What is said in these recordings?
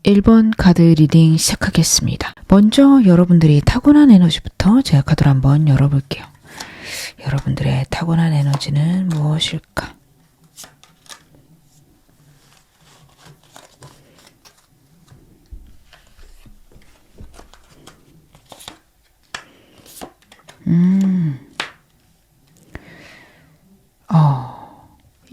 1번 카드 리딩 시작하겠습니다. 먼저 여러분들이 타고난 에너지부터 제가 카드를 한번 열어볼게요. 여러분들의 타고난 에너지는 무엇일까?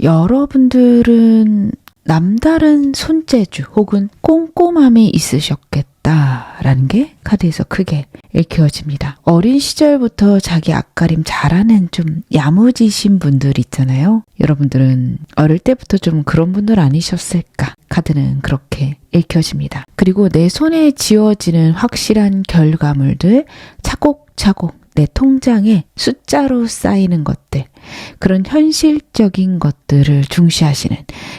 여러분들은 남다른 손재주 혹은 꼼꼼함이 있으셨겠다라는 게 카드에서 크게 읽혀집니다. 어린 시절부터 자기 앞가림 잘하는 좀 야무지신 분들 있잖아요. 여러분들은 어릴 때부터 좀 그런 분들 아니셨을까? 카드는 그렇게 읽혀집니다. 그리고 내 손에 쥐어지는 확실한 결과물들 차곡차곡 내 통장에 숫자로 쌓이는 것들, 그런 현실적인 것들을 중시하시는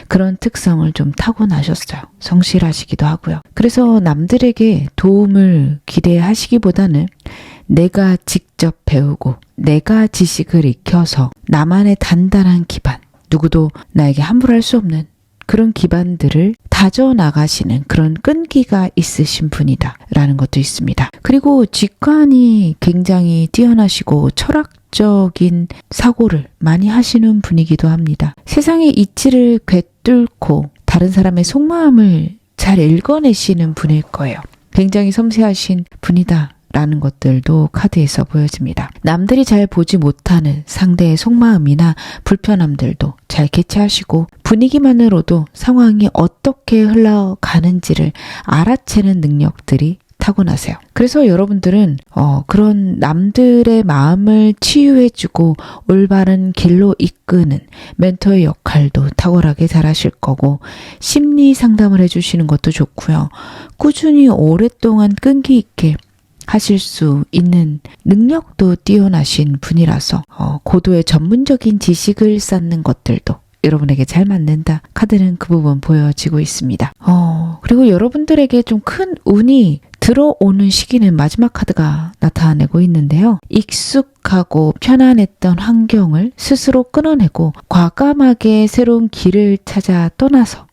그런 특성을 좀 타고나셨어요. 성실하시기도 하고요. 그래서 남들에게 도움을 기대하시기보다는 내가 직접 배우고 내가 지식을 익혀서 나만의 단단한 기반, 누구도 나에게 함부로 할 수 없는 그런 기반들을 다져나가시는 그런 끈기가 있으신 분이다 라는 것도 있습니다. 그리고 직관이 굉장히 뛰어나시고 철학적인 사고를 많이 하시는 분이기도 합니다. 세상의 이치를 꿰뚫고 다른 사람의 속마음을 잘 읽어내시는 분일 거예요. 굉장히 섬세하신 분이다 라는 것들도 카드에서 보여집니다. 남들이 잘 보지 못하는 상대의 속마음이나 불편함들도 잘 캐치하시고 분위기만으로도 상황이 어떻게 흘러가는지를 알아채는 능력들이 타고나세요. 그래서 여러분들은 그런 남들의 마음을 치유해주고 올바른 길로 이끄는 멘토의 역할도 탁월하게 잘하실 거고, 심리 상담을 해주시는 것도 좋고요. 꾸준히 오랫동안 끈기 있게 하실 수 있는 능력도 뛰어나신 분이라서 고도의 전문적인 지식을 쌓는 것들도 여러분에게 잘 맞는다. 카드는 그 부분 보여지고 있습니다. 그리고 여러분들에게 좀 큰 운이 들어오는 시기는 마지막 카드가 나타내고 있는데요. 익숙하고 편안했던 환경을 스스로 끊어내고 과감하게 새로운 길을 찾아 떠나서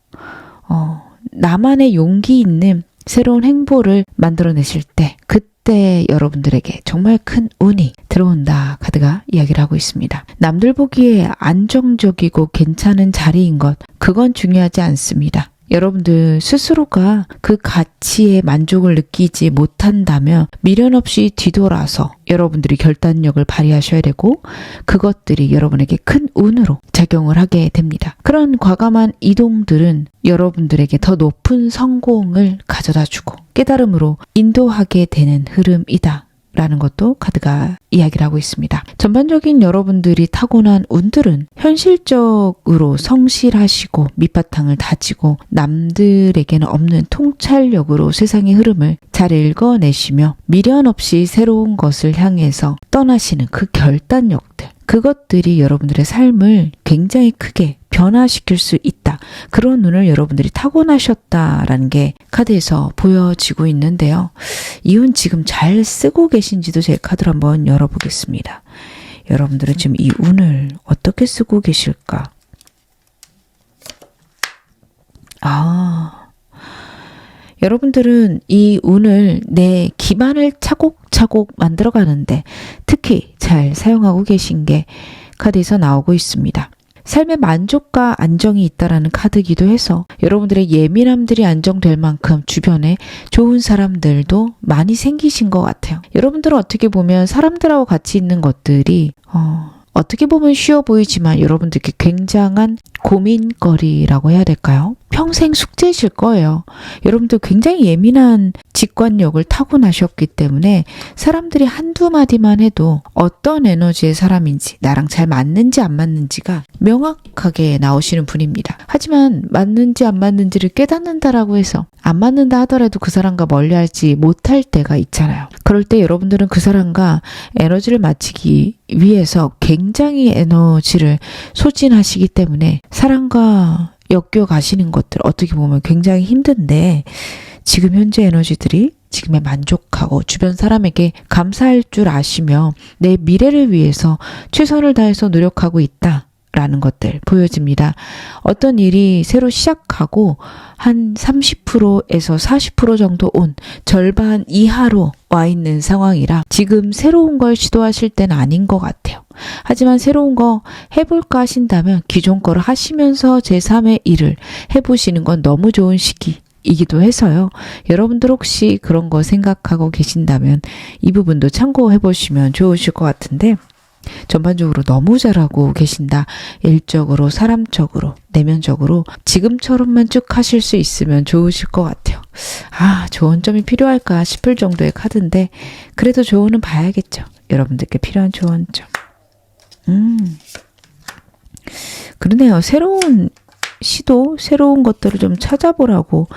나만의 용기 있는 새로운 행보를 만들어내실 때, 그때 여러분들에게 정말 큰 운이 들어온다 카드가 이야기를 하고 있습니다. 남들 보기에 안정적이고 괜찮은 자리인 것, 그건 중요하지 않습니다. 여러분들 스스로가 그 가치에 만족을 느끼지 못한다면 미련 없이 뒤돌아서 여러분들이 결단력을 발휘하셔야 되고, 그것들이 여러분에게 큰 운으로 작용을 하게 됩니다. 그런 과감한 이동들은 여러분들에게 더 높은 성공을 가져다주고 깨달음으로 인도하게 되는 흐름이다 라는 것도 카드가 이야기를 하고 있습니다. 전반적인 여러분들이 타고난 운들은 현실적으로 성실하시고 밑바탕을 다지고 남들에게는 없는 통찰력으로 세상의 흐름을 잘 읽어내시며 미련 없이 새로운 것을 향해서 떠나시는 그 결단력들, 그것들이 여러분들의 삶을 굉장히 크게 변화시킬 수 있다. 그런 눈을 여러분들이 타고나셨다라는 게 카드에서 보여지고 있는데요. 이 운 지금 잘 쓰고 계신지도 제 카드를 한번 열어보겠습니다. 여러분들은 지금 이 운을 어떻게 쓰고 계실까? 여러분들은 이 운을 내 기반을 차곡차곡 만들어가는데 특히 잘 사용하고 계신 게 카드에서 나오고 있습니다. 삶의 만족과 안정이 있다라는 카드이기도 해서 여러분들의 예민함들이 안정될 만큼 주변에 좋은 사람들도 많이 생기신 것 같아요. 여러분들은 어떻게 보면 사람들하고 같이 있는 것들이 어떻게 보면 쉬워 보이지만 여러분들께 굉장한 고민거리라고 해야 될까요? 평생 숙제이실 거예요. 여러분들 굉장히 예민한 직관력을 타고나셨기 때문에 사람들이 한두 마디만 해도 어떤 에너지의 사람인지, 나랑 잘 맞는지 안 맞는지가 명확하게 나오시는 분입니다. 하지만 맞는지 안 맞는지를 깨닫는다라고 해서 안 맞는다 하더라도 그 사람과 멀리하지 못할 때가 있잖아요. 그럴 때 여러분들은 그 사람과 에너지를 맞추기 위해서 굉장히 에너지를 소진하시기 때문에 사람과 엮여가시는 것들 어떻게 보면 굉장히 힘든데, 지금 현재 에너지들이 지금에 만족하고 주변 사람에게 감사할 줄 아시며 내 미래를 위해서 최선을 다해서 노력하고 있다 라는 것들 보여집니다. 어떤 일이 새로 시작하고 한 30%에서 40% 정도 온 절반 이하로 와 있는 상황이라 지금 새로운 걸 시도하실 때는 아닌 것 같아요. 하지만 새로운 거 해볼까 하신다면 기존 거를 하시면서 제3의 일을 해보시는 건 너무 좋은 시기이기도 해서요. 여러분들 혹시 그런 거 생각하고 계신다면 이 부분도 참고해 보시면 좋으실 것 같은데 전반적으로 너무 잘하고 계신다. 일적으로, 사람적으로, 내면적으로 지금처럼만 쭉 하실 수 있으면 좋으실 것 같아요. 아, 조언 점이 필요할까 싶을 정도의 카드인데 그래도 조언은 봐야겠죠. 여러분들께 필요한 조언 점. 그러네요. 새로운 시도, 새로운 것들을 좀 찾아보라고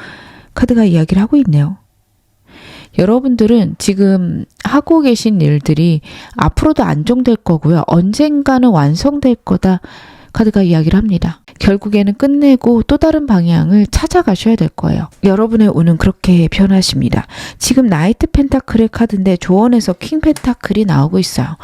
카드가 이야기를 하고 있네요. 여러분들은 지금 하고 계신 일들이 앞으로도 안정될 거고요. 언젠가는 완성될 거다. 카드가 이야기를 합니다. 결국에는 끝내고 또 다른 방향을 찾아가셔야 될 거예요. 여러분의 운은 그렇게 변하십니다. 지금 나이트 펜타클의 카드인데 조언에서 킹 펜타클이 나오고 있어요.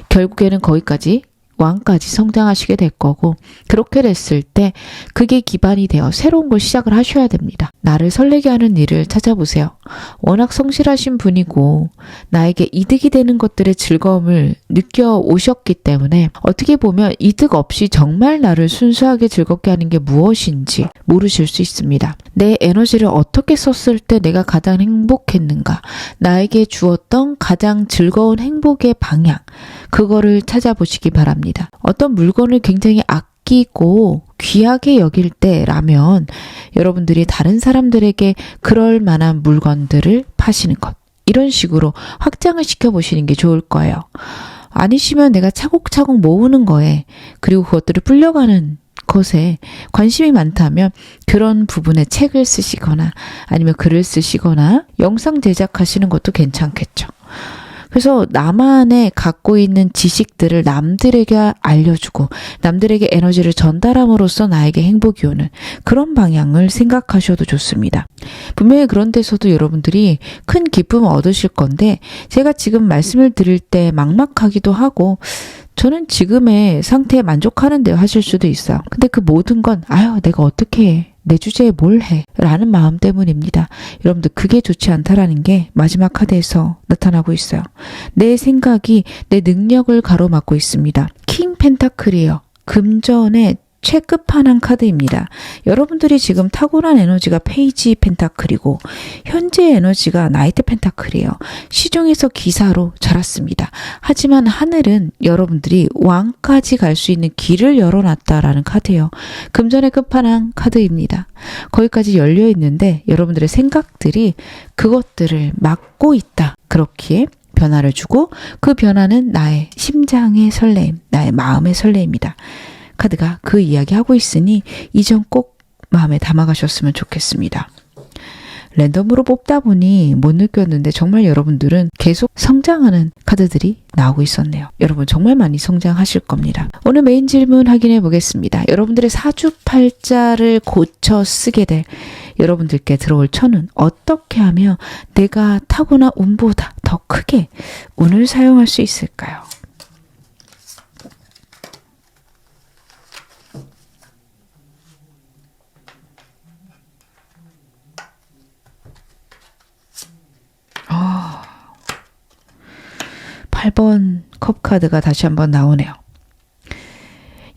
결국에는 거기까지 왕까지 성장하시게 될 거고 그렇게 됐을 때 그게 기반이 되어 새로운 걸 시작을 하셔야 됩니다. 나를 설레게 하는 일을 찾아보세요. 워낙 성실하신 분이고 나에게 이득이 되는 것들의 즐거움을 느껴오셨기 때문에 어떻게 보면 이득 없이 정말 나를 순수하게 즐겁게 하는 게 무엇인지 모르실 수 있습니다. 내 에너지를 어떻게 썼을 때 내가 가장 행복했는가, 나에게 주었던 가장 즐거운 행복의 방향, 그거를 찾아보시기 바랍니다. 어떤 물건을 굉장히 아끼고 귀하게 여길 때라면 여러분들이 다른 사람들에게 그럴 만한 물건들을 파시는 것, 이런 식으로 확장을 시켜보시는 게 좋을 거예요. 아니시면 내가 차곡차곡 모으는 거에, 그리고 그것들을 불려가는 것에 관심이 많다면 그런 부분에 책을 쓰시거나 아니면 글을 쓰시거나 영상 제작하시는 것도 괜찮겠죠. 그래서 나만의 갖고 있는 지식들을 남들에게 알려주고 남들에게 에너지를 전달함으로써 나에게 행복이 오는 그런 방향을 생각하셔도 좋습니다. 분명히 그런 데서도 여러분들이 큰 기쁨을 얻으실 건데 제가 지금 말씀을 드릴 때 막막하기도 하고 저는 지금의 상태에 만족하는데요 하실 수도 있어요. 근데 그 모든 건 아유 내가 어떻게 해? 내 주제에 뭘 해? 라는 마음 때문입니다. 여러분들 그게 좋지 않다라는 게 마지막 카드에서 나타나고 있어요. 내 생각이 내 능력을 가로막고 있습니다. 킹 펜타클이에요. 금전의 최끝판왕 카드입니다. 여러분들이 지금 타고난 에너지가 페이지 펜타클이고 현재 에너지가 나이트 펜타클이에요. 시중에서 기사로 자랐습니다. 하지만 하늘은 여러분들이 왕까지 갈 수 있는 길을 열어놨다라는 카드예요. 금전의 끝판왕 카드입니다. 거기까지 열려 있는데 여러분들의 생각들이 그것들을 막고 있다. 그렇기에 변화를 주고 그 변화는 나의 심장의 설레임, 나의 마음의 설레임이다. 카드가 그 이야기 하고 있으니 이 점 꼭 마음에 담아가셨으면 좋겠습니다. 랜덤으로 뽑다 보니 못 느꼈는데 정말 여러분들은 계속 성장하는 카드들이 나오고 있었네요. 여러분 정말 많이 성장하실 겁니다. 오늘 메인 질문 확인해 보겠습니다. 여러분들의 사주팔자를 고쳐 쓰게 될 여러분들께 들어올 천운, 어떻게 하면 내가 타고난 운보다 더 크게 운을 사용할 수 있을까요? 아, 8번 컵 카드가 다시 한번 나오네요.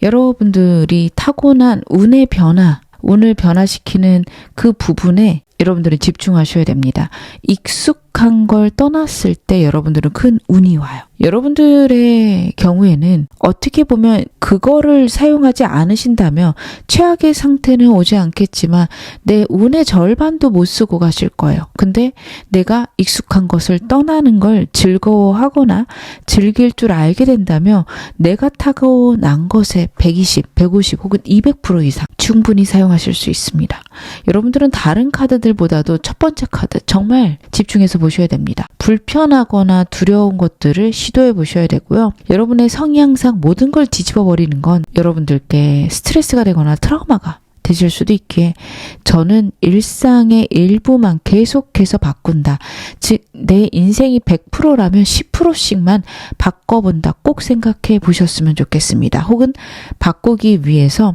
여러분들이 타고난 운의 변화, 운을 변화시키는 그 부분에 여러분들은 집중하셔야 됩니다. 익숙한 걸 떠났을 때 여러분들은 큰 운이 와요. 여러분들의 경우에는 어떻게 보면 그거를 사용하지 않으신다면 최악의 상태는 오지 않겠지만 내 운의 절반도 못 쓰고 가실 거예요. 근데 내가 익숙한 것을 떠나는 걸 즐거워하거나 즐길 줄 알게 된다면 내가 타고난 것의 120, 150 혹은 200% 이상 충분히 사용하실 수 있습니다. 여러분들은 다른 카드들보다도 첫 번째 카드 정말 집중해서 보셔야 됩니다. 불편하거나 두려운 것들을 시도해 보셔야 되고요. 여러분의 성향상 모든 걸 뒤집어 버리는 건 여러분들께 스트레스가 되거나 트라우마가 될 되실 수도 있기에 저는 일상의 일부만 계속해서 바꾼다. 즉 내 인생이 100%라면 10%씩만 바꿔본다. 꼭 생각해 보셨으면 좋겠습니다. 혹은 바꾸기 위해서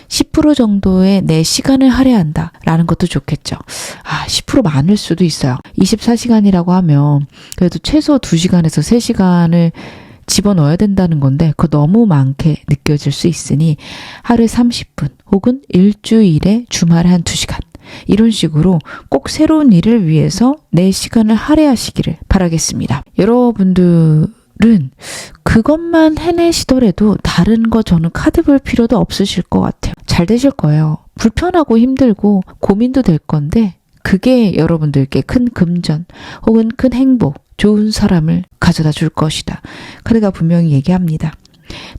10% 정도의 내 시간을 할애한다 라는 것도 좋겠죠. 10% 많을 수도 있어요. 24시간이라고 하면 그래도 최소 2시간에서 3시간을 집어넣어야 된다는 건데 그거 너무 많게 느껴질 수 있으니 하루에 30분 혹은 일주일에 주말에 한 2시간 이런 식으로 꼭 새로운 일을 위해서 내 시간을 할애하시기를 바라겠습니다. 여러분들은 그것만 해내시더라도 다른 거 저는 카드 볼 필요도 없으실 것 같아요. 잘 되실 거예요. 불편하고 힘들고 고민도 될 건데 그게 여러분들께 큰 금전 혹은 큰 행복, 좋은 사람을 가져다 줄 것이다. 카드가 분명히 얘기합니다.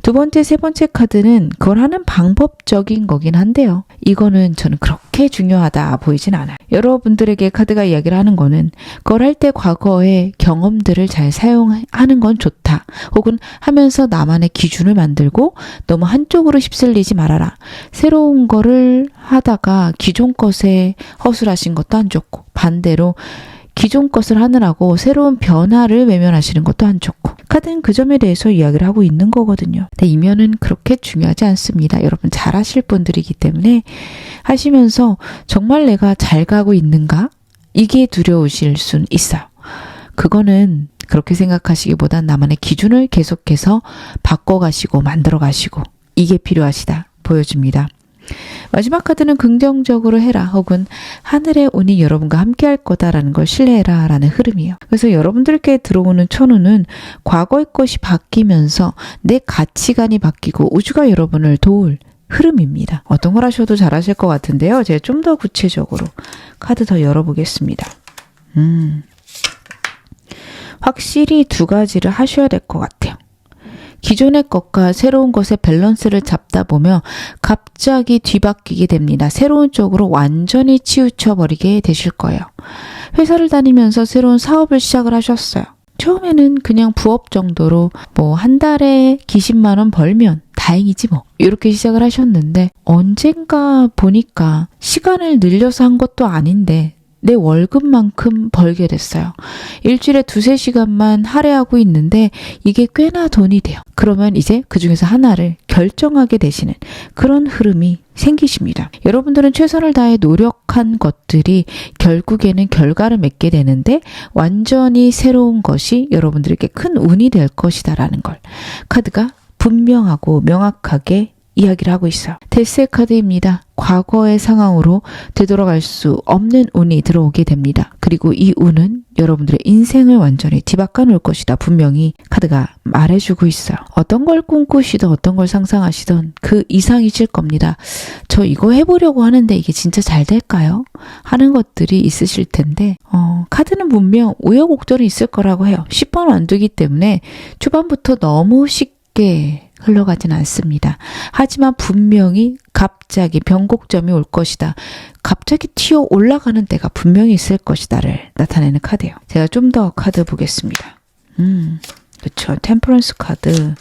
두 번째, 세 번째 카드는 그걸 하는 방법적인 거긴 한데요. 이거는 저는 그렇게 중요하다 보이진 않아요. 여러분들에게 카드가 이야기를 하는 거는 그걸 할 때 과거의 경험들을 잘 사용하는 건 좋다. 혹은 하면서 나만의 기준을 만들고 너무 한쪽으로 휩쓸리지 말아라. 새로운 거를 하다가 기존 것에 허술하신 것도 안 좋고 반대로 기존 것을 하느라고 새로운 변화를 외면하시는 것도 안 좋고 카드는 그 점에 대해서 이야기를 하고 있는 거거든요. 근데 이면은 그렇게 중요하지 않습니다. 여러분 잘하실 분들이기 때문에 하시면서 정말 내가 잘 가고 있는가? 이게 두려우실 순 있어요. 그거는 그렇게 생각하시기보단 나만의 기준을 계속해서 바꿔가시고 만들어가시고 이게 필요하시다 보여줍니다. 마지막 카드는 긍정적으로 해라 혹은 하늘의 운이 여러분과 함께 할 거다라는 걸 신뢰해라 라는 흐름이에요. 그래서 여러분들께 들어오는 천운은 과거의 것이 바뀌면서 내 가치관이 바뀌고 우주가 여러분을 도울 흐름입니다. 어떤 걸 하셔도 잘하실 것 같은데요. 제가 좀 더 구체적으로 카드 더 열어보겠습니다. 확실히 두 가지를 하셔야 될 것 같아요. 기존의 것과 새로운 것의 밸런스를 잡다 보면 갑자기 뒤바뀌게 됩니다. 새로운 쪽으로 완전히 치우쳐버리게 되실 거예요. 회사를 다니면서 새로운 사업을 시작을 하셨어요. 처음에는 그냥 부업 정도로 뭐 한 달에 기십만 원 벌면 다행이지 뭐 이렇게 시작을 하셨는데 언젠가 보니까 시간을 늘려서 한 것도 아닌데 내 월급만큼 벌게 됐어요. 일주일에 2-3시간만 할애하고 있는데 이게 꽤나 돈이 돼요. 그러면 이제 그중에서 하나를 결정하게 되시는 그런 흐름이 생기십니다. 여러분들은 최선을 다해 노력한 것들이 결국에는 결과를 맺게 되는데 완전히 새로운 것이 여러분들에게 큰 운이 될 것이다라는 걸 카드가 분명하고 명확하게 이야기를 하고 있어요. 데스의 카드입니다. 과거의 상황으로 되돌아갈 수 없는 운이 들어오게 됩니다. 그리고 이 운은 여러분들의 인생을 완전히 뒤바꿔 놓을 것이다. 분명히 카드가 말해주고 있어요. 어떤 걸 꿈꾸시든 어떤 걸 상상하시든 그 이상이실 겁니다. 저 이거 해보려고 하는데 이게 진짜 잘 될까요? 하는 것들이 있으실 텐데 카드는 분명 우여곡절이 있을 거라고 해요. 10번 완두기 때문에 초반부터 너무 쉽게 흘러가진 않습니다. 하지만 분명히 갑자기 변곡점이 올 것이다. 갑자기 튀어 올라가는 때가 분명히 있을 것이다를 나타내는 카드예요. 제가 좀 더 카드 보겠습니다. 그쵸. 템퍼런스 카드,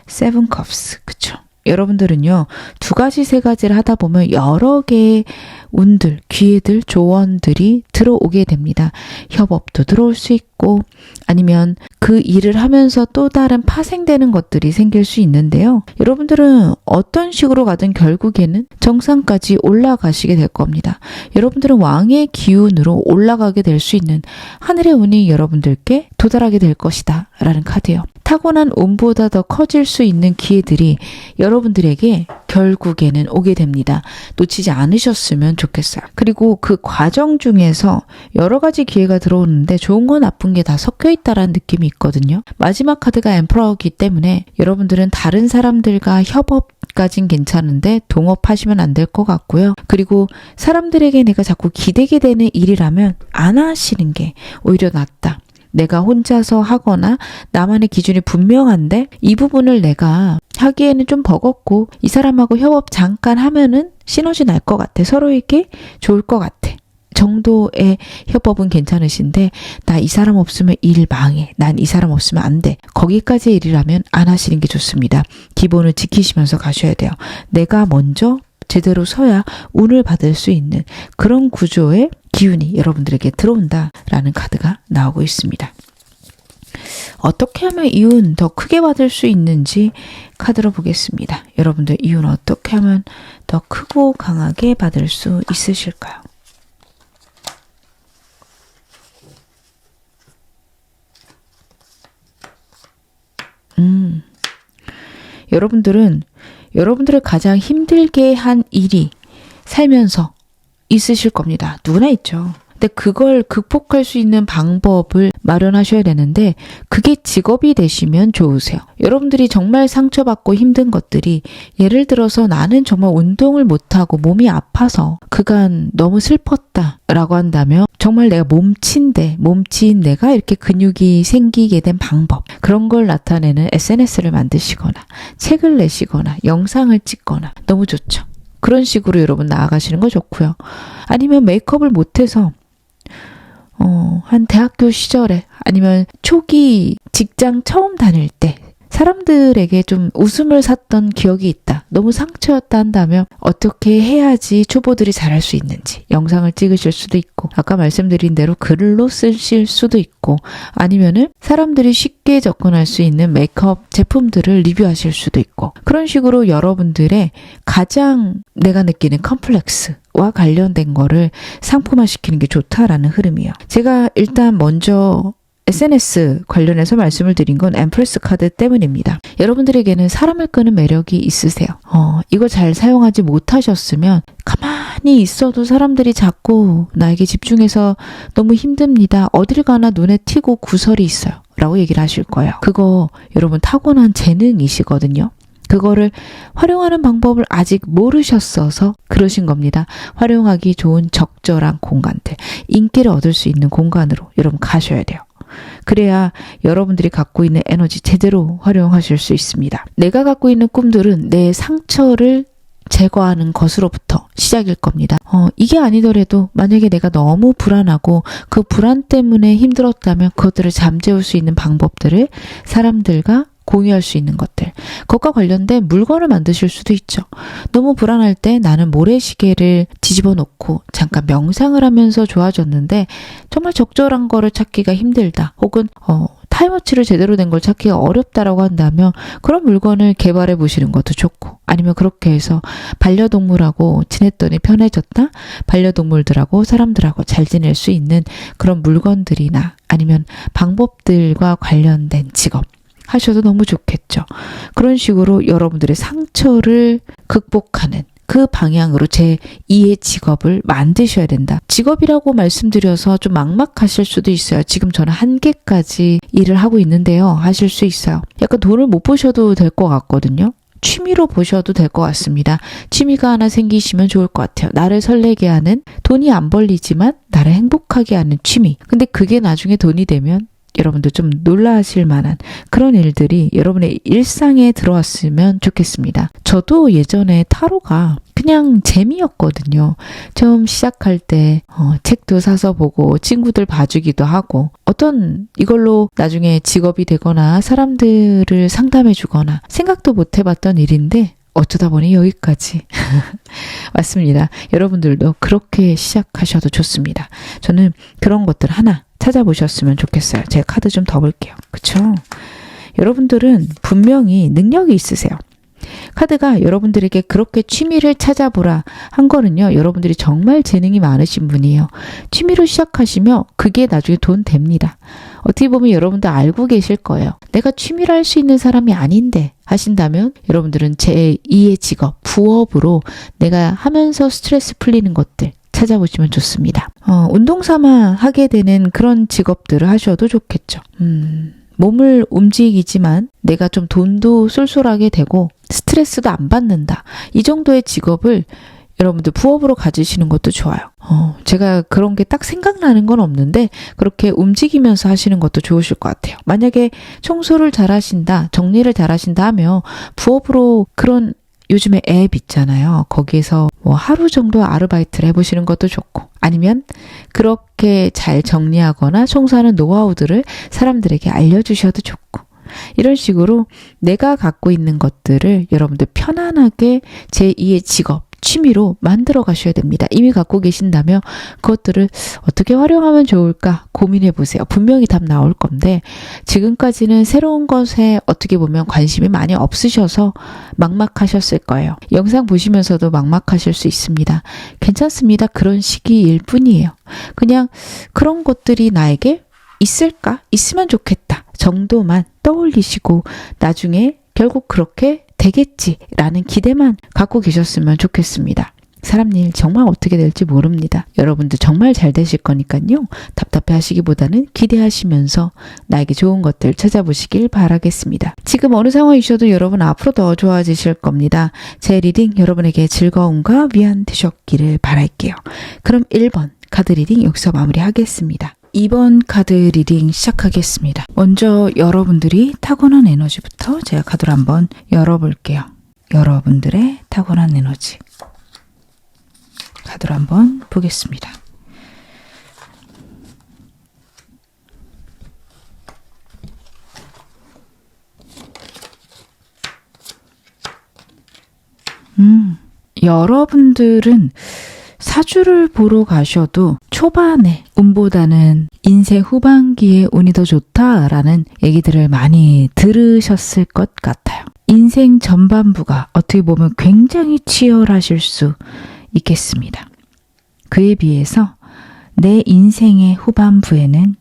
세븐 컵스. 그쵸. 여러분들은요, 2가지, 3가지를 하다 보면 여러 개의 운들, 기회들, 조언들이 들어오게 됩니다. 협업도 들어올 수 있고 아니면 그 일을 하면서 또 다른 파생되는 것들이 생길 수 있는데요. 여러분들은 어떤 식으로 가든 결국에는 정상까지 올라가시게 될 겁니다. 여러분들은 왕의 기운으로 올라가게 될 수 있는 하늘의 운이 여러분들께 도달하게 될 것이다 라는 카드예요. 타고난 운보다 더 커질 수 있는 기회들이 여러분들에게 결국에는 오게 됩니다. 놓치지 않으셨으면 좋겠어요. 그리고 그 과정 중에서 여러 가지 기회가 들어오는데 좋은 거 나쁜 게 다 섞여 있다라는 느낌이 있거든요. 마지막 카드가 엠퍼러이기 때문에 여러분들은 다른 사람들과 협업까진 괜찮은데 동업하시면 안 될 것 같고요. 그리고 사람들에게 내가 자꾸 기대게 되는 일이라면 안 하시는 게 오히려 낫다. 내가 혼자서 하거나 나만의 기준이 분명한데 이 부분을 내가 하기에는 좀 버겁고 이 사람하고 협업 잠깐 하면은 시너지 날 것 같아. 서로에게 좋을 것 같아. 정도의 협업은 괜찮으신데 나 이 사람 없으면 일 망해. 난 이 사람 없으면 안 돼. 거기까지의 일이라면 안 하시는 게 좋습니다. 기본을 지키시면서 가셔야 돼요. 내가 먼저 제대로 서야 운을 받을 수 있는 그런 구조의 기운이 여러분들에게 들어온다라는 카드가 나오고 있습니다. 어떻게 하면 이 운 더 크게 받을 수 있는지 카드로 보겠습니다. 여러분들 이 운 어떻게 하면 더 크고 강하게 받을 수 있으실까요? 여러분들은 여러분들을 가장 힘들게 한 일이 살면서 있으실 겁니다. 누구나 있죠. 근데 그걸 극복할 수 있는 방법을 마련하셔야 되는데 그게 직업이 되시면 좋으세요. 여러분들이 정말 상처받고 힘든 것들이 예를 들어서 나는 정말 운동을 못하고 몸이 아파서 그간 너무 슬펐다라고 한다면 정말 내가 몸친 내가 이렇게 근육이 생기게 된 방법 그런 걸 나타내는 SNS를 만드시거나 책을 내시거나 영상을 찍거나 너무 좋죠. 그런 식으로 여러분 나아가시는 거 좋고요. 아니면 메이크업을 못해서 한 대학교 시절에 아니면 초기 직장 처음 다닐 때 사람들에게 좀 웃음을 샀던 기억이 있다. 너무 상처였다 한다면 어떻게 해야지 초보들이 잘할 수 있는지 영상을 찍으실 수도 있고 아까 말씀드린 대로 글로 쓰실 수도 있고 아니면은 사람들이 쉽게 접근할 수 있는 메이크업 제품들을 리뷰하실 수도 있고 그런 식으로 여러분들의 가장 내가 느끼는 컴플렉스와 관련된 거를 상품화시키는 게 좋다라는 흐름이에요. 제가 일단 먼저 SNS 관련해서 말씀을 드린 건 엠프레스 카드 때문입니다. 여러분들에게는 사람을 끄는 매력이 있으세요. 이거 잘 사용하지 못하셨으면 가만히 있어도 사람들이 자꾸 나에게 집중해서 너무 힘듭니다. 어딜 가나 눈에 튀고 구설이 있어요. 라고 얘기를 하실 거예요. 그거 여러분 타고난 재능이시거든요. 그거를 활용하는 방법을 아직 모르셨어서 그러신 겁니다. 활용하기 좋은 적절한 공간들, 인기를 얻을 수 있는 공간으로 여러분 가셔야 돼요. 그래야 여러분들이 갖고 있는 에너지 제대로 활용하실 수 있습니다. 내가 갖고 있는 꿈들은 내 상처를 제거하는 것으로부터 시작일 겁니다. 이게 아니더라도 만약에 내가 너무 불안하고 그 불안 때문에 힘들었다면 그것들을 잠재울 수 있는 방법들을 사람들과 공유할 수 있는 것들 그것과 관련된 물건을 만드실 수도 있죠. 너무 불안할 때 나는 모래시계를 뒤집어 놓고 잠깐 명상을 하면서 좋아졌는데 정말 적절한 거를 찾기가 힘들다 혹은 타임워치를 제대로 된 걸 찾기가 어렵다라고 한다면 그런 물건을 개발해 보시는 것도 좋고 아니면 그렇게 해서 반려동물하고 지냈더니 편해졌다? 반려동물들하고 사람들하고 잘 지낼 수 있는 그런 물건들이나 아니면 방법들과 관련된 직업 하셔도 너무 좋겠죠. 그런 식으로 여러분들의 상처를 극복하는 그 방향으로 제 2의 직업을 만드셔야 된다. 직업이라고 말씀드려서 좀 막막하실 수도 있어요. 지금 저는 한 개까지 일을 하고 있는데요. 하실 수 있어요. 약간 돈을 못 버셔도 될 것 같거든요. 취미로 보셔도 될 것 같습니다. 취미가 하나 생기시면 좋을 것 같아요. 나를 설레게 하는 돈이 안 벌리지만 나를 행복하게 하는 취미. 근데 그게 나중에 돈이 되면 여러분도 좀 놀라실 만한 그런 일들이 여러분의 일상에 들어왔으면 좋겠습니다. 저도 예전에 타로가 그냥 재미였거든요. 처음 시작할 때 책도 사서 보고 친구들 봐주기도 하고 어떤 이걸로 나중에 직업이 되거나 사람들을 상담해 주거나 생각도 못 해봤던 일인데 어쩌다 보니 여기까지 왔습니다. 여러분들도 그렇게 시작하셔도 좋습니다. 저는 그런 것들 하나 찾아보셨으면 좋겠어요. 제가 카드 좀 더 볼게요. 그쵸? 여러분들은 분명히 능력이 있으세요. 카드가 여러분들에게 그렇게 취미를 찾아보라 한 거는요. 여러분들이 정말 재능이 많으신 분이에요. 취미로 시작하시면 그게 나중에 돈 됩니다. 어떻게 보면 여러분도 알고 계실 거예요. 내가 취미를 할 수 있는 사람이 아닌데 하신다면 여러분들은 제2의 직업, 부업으로 내가 하면서 스트레스 풀리는 것들 찾아보시면 좋습니다. 운동 삼아 하게 되는 그런 직업들을 하셔도 좋겠죠. 몸을 움직이지만 내가 좀 돈도 쏠쏠하게 되고 스트레스도 안 받는다. 이 정도의 직업을 여러분들 부업으로 가지시는 것도 좋아요. 제가 그런 게 딱 생각나는 건 없는데 그렇게 움직이면서 하시는 것도 좋으실 것 같아요. 만약에 청소를 잘하신다, 정리를 잘하신다 하면 부업으로 그런 요즘에 앱 있잖아요. 거기에서 뭐 하루 정도 아르바이트를 해보시는 것도 좋고 아니면 그렇게 잘 정리하거나 청소하는 노하우들을 사람들에게 알려주셔도 좋고 이런 식으로 내가 갖고 있는 것들을 여러분들 편안하게 제2의 직업, 취미로 만들어 가셔야 됩니다. 이미 갖고 계신다면 그것들을 어떻게 활용하면 좋을까 고민해 보세요. 분명히 답 나올 건데 지금까지는 새로운 것에 어떻게 보면 관심이 많이 없으셔서 막막하셨을 거예요. 영상 보시면서도 막막하실 수 있습니다. 괜찮습니다. 그런 시기일 뿐이에요. 그냥 그런 것들이 나에게 있을까? 있으면 좋겠다 정도만 떠올리시고 나중에 결국 그렇게 되겠지라는 기대만 갖고 계셨으면 좋겠습니다. 사람 일 정말 어떻게 될지 모릅니다. 여러분도 정말 잘 되실 거니까요. 답답해 하시기보다는 기대하시면서 나에게 좋은 것들 찾아보시길 바라겠습니다. 지금 어느 상황이셔도 여러분 앞으로 더 좋아지실 겁니다. 제 리딩 여러분에게 즐거움과 위안 되셨기를 바랄게요. 그럼 1번 카드 리딩 여기서 마무리하겠습니다. 2번 카드 리딩 시작하겠습니다. 먼저 여러분들이 타고난 에너지부터 제가 카드를 한번 열어볼게요. 여러분들의 타고난 에너지 카드를 한번 보겠습니다. 여러분들은 사주를 보러 가셔도 초반에 운보다는 인생 후반기에 운이 더 좋다라는 얘기들을 많이 들으셨을 것 같아요. 인생 전반부가 어떻게 보면 굉장히 치열하실 수 있겠습니다. 그에 비해서 내 인생의 후반부에는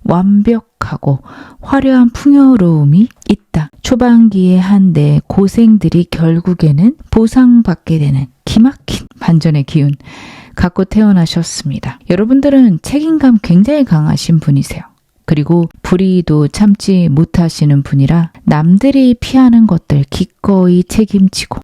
완벽하고 화려한 풍요로움이 있다. 초반기에 한 내 고생들이 결국에는 보상받게 되는 기막힌 반전의 기운 갖고 태어나셨습니다. 여러분들은 책임감 굉장히 강하신 분이세요. 그리고 불의도 참지 못하시는 분이라 남들이 피하는 것들 기꺼이 책임지고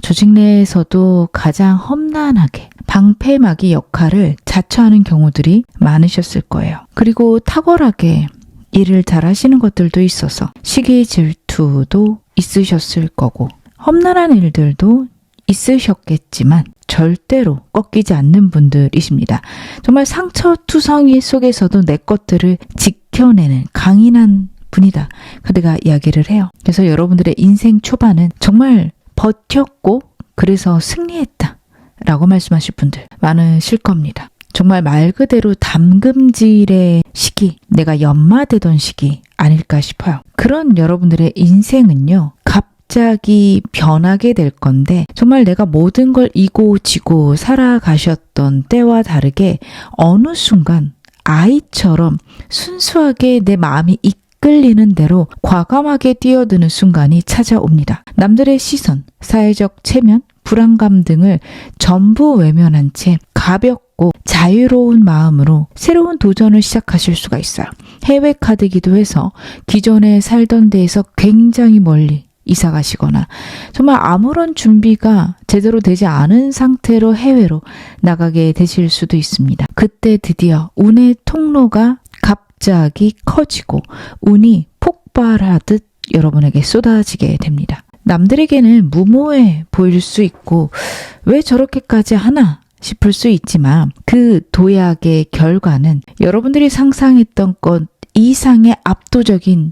조직 내에서도 가장 험난하게 방패막이 역할을 자처하는 경우들이 많으셨을 거예요. 그리고 탁월하게 일을 잘 하시는 것들도 있어서 시기 질투도 있으셨을 거고 험난한 일들도 있으셨겠지만 절대로 꺾이지 않는 분들이십니다. 정말 상처투성이 속에서도 내 것들을 지켜내는 강인한 분이다. 카드가 이야기를 해요. 그래서 여러분들의 인생 초반은 정말 버텼고 그래서 승리했다 라고 말씀하실 분들 많으실 겁니다. 정말 말 그대로 담금질의 시기, 내가 연마되던 시기 아닐까 싶어요. 그런 여러분들의 인생은요. 갑자기 변하게 될 건데 정말 내가 모든 걸 이고 지고 살아가셨던 때와 다르게 어느 순간 아이처럼 순수하게 내 마음이 이끌리는 대로 과감하게 뛰어드는 순간이 찾아옵니다. 남들의 시선, 사회적 체면, 불안감 등을 전부 외면한 채 가볍고 자유로운 마음으로 새로운 도전을 시작하실 수가 있어요. 해외 카드기도 해서 기존에 살던 데에서 굉장히 멀리 이사 가시거나 정말 아무런 준비가 제대로 되지 않은 상태로 해외로 나가게 되실 수도 있습니다. 그때 드디어 운의 통로가 갑자기 커지고 운이 폭발하듯 여러분에게 쏟아지게 됩니다. 남들에게는 무모해 보일 수 있고 왜 저렇게까지 하나 싶을 수 있지만 그 도약의 결과는 여러분들이 상상했던 것 이상의 압도적인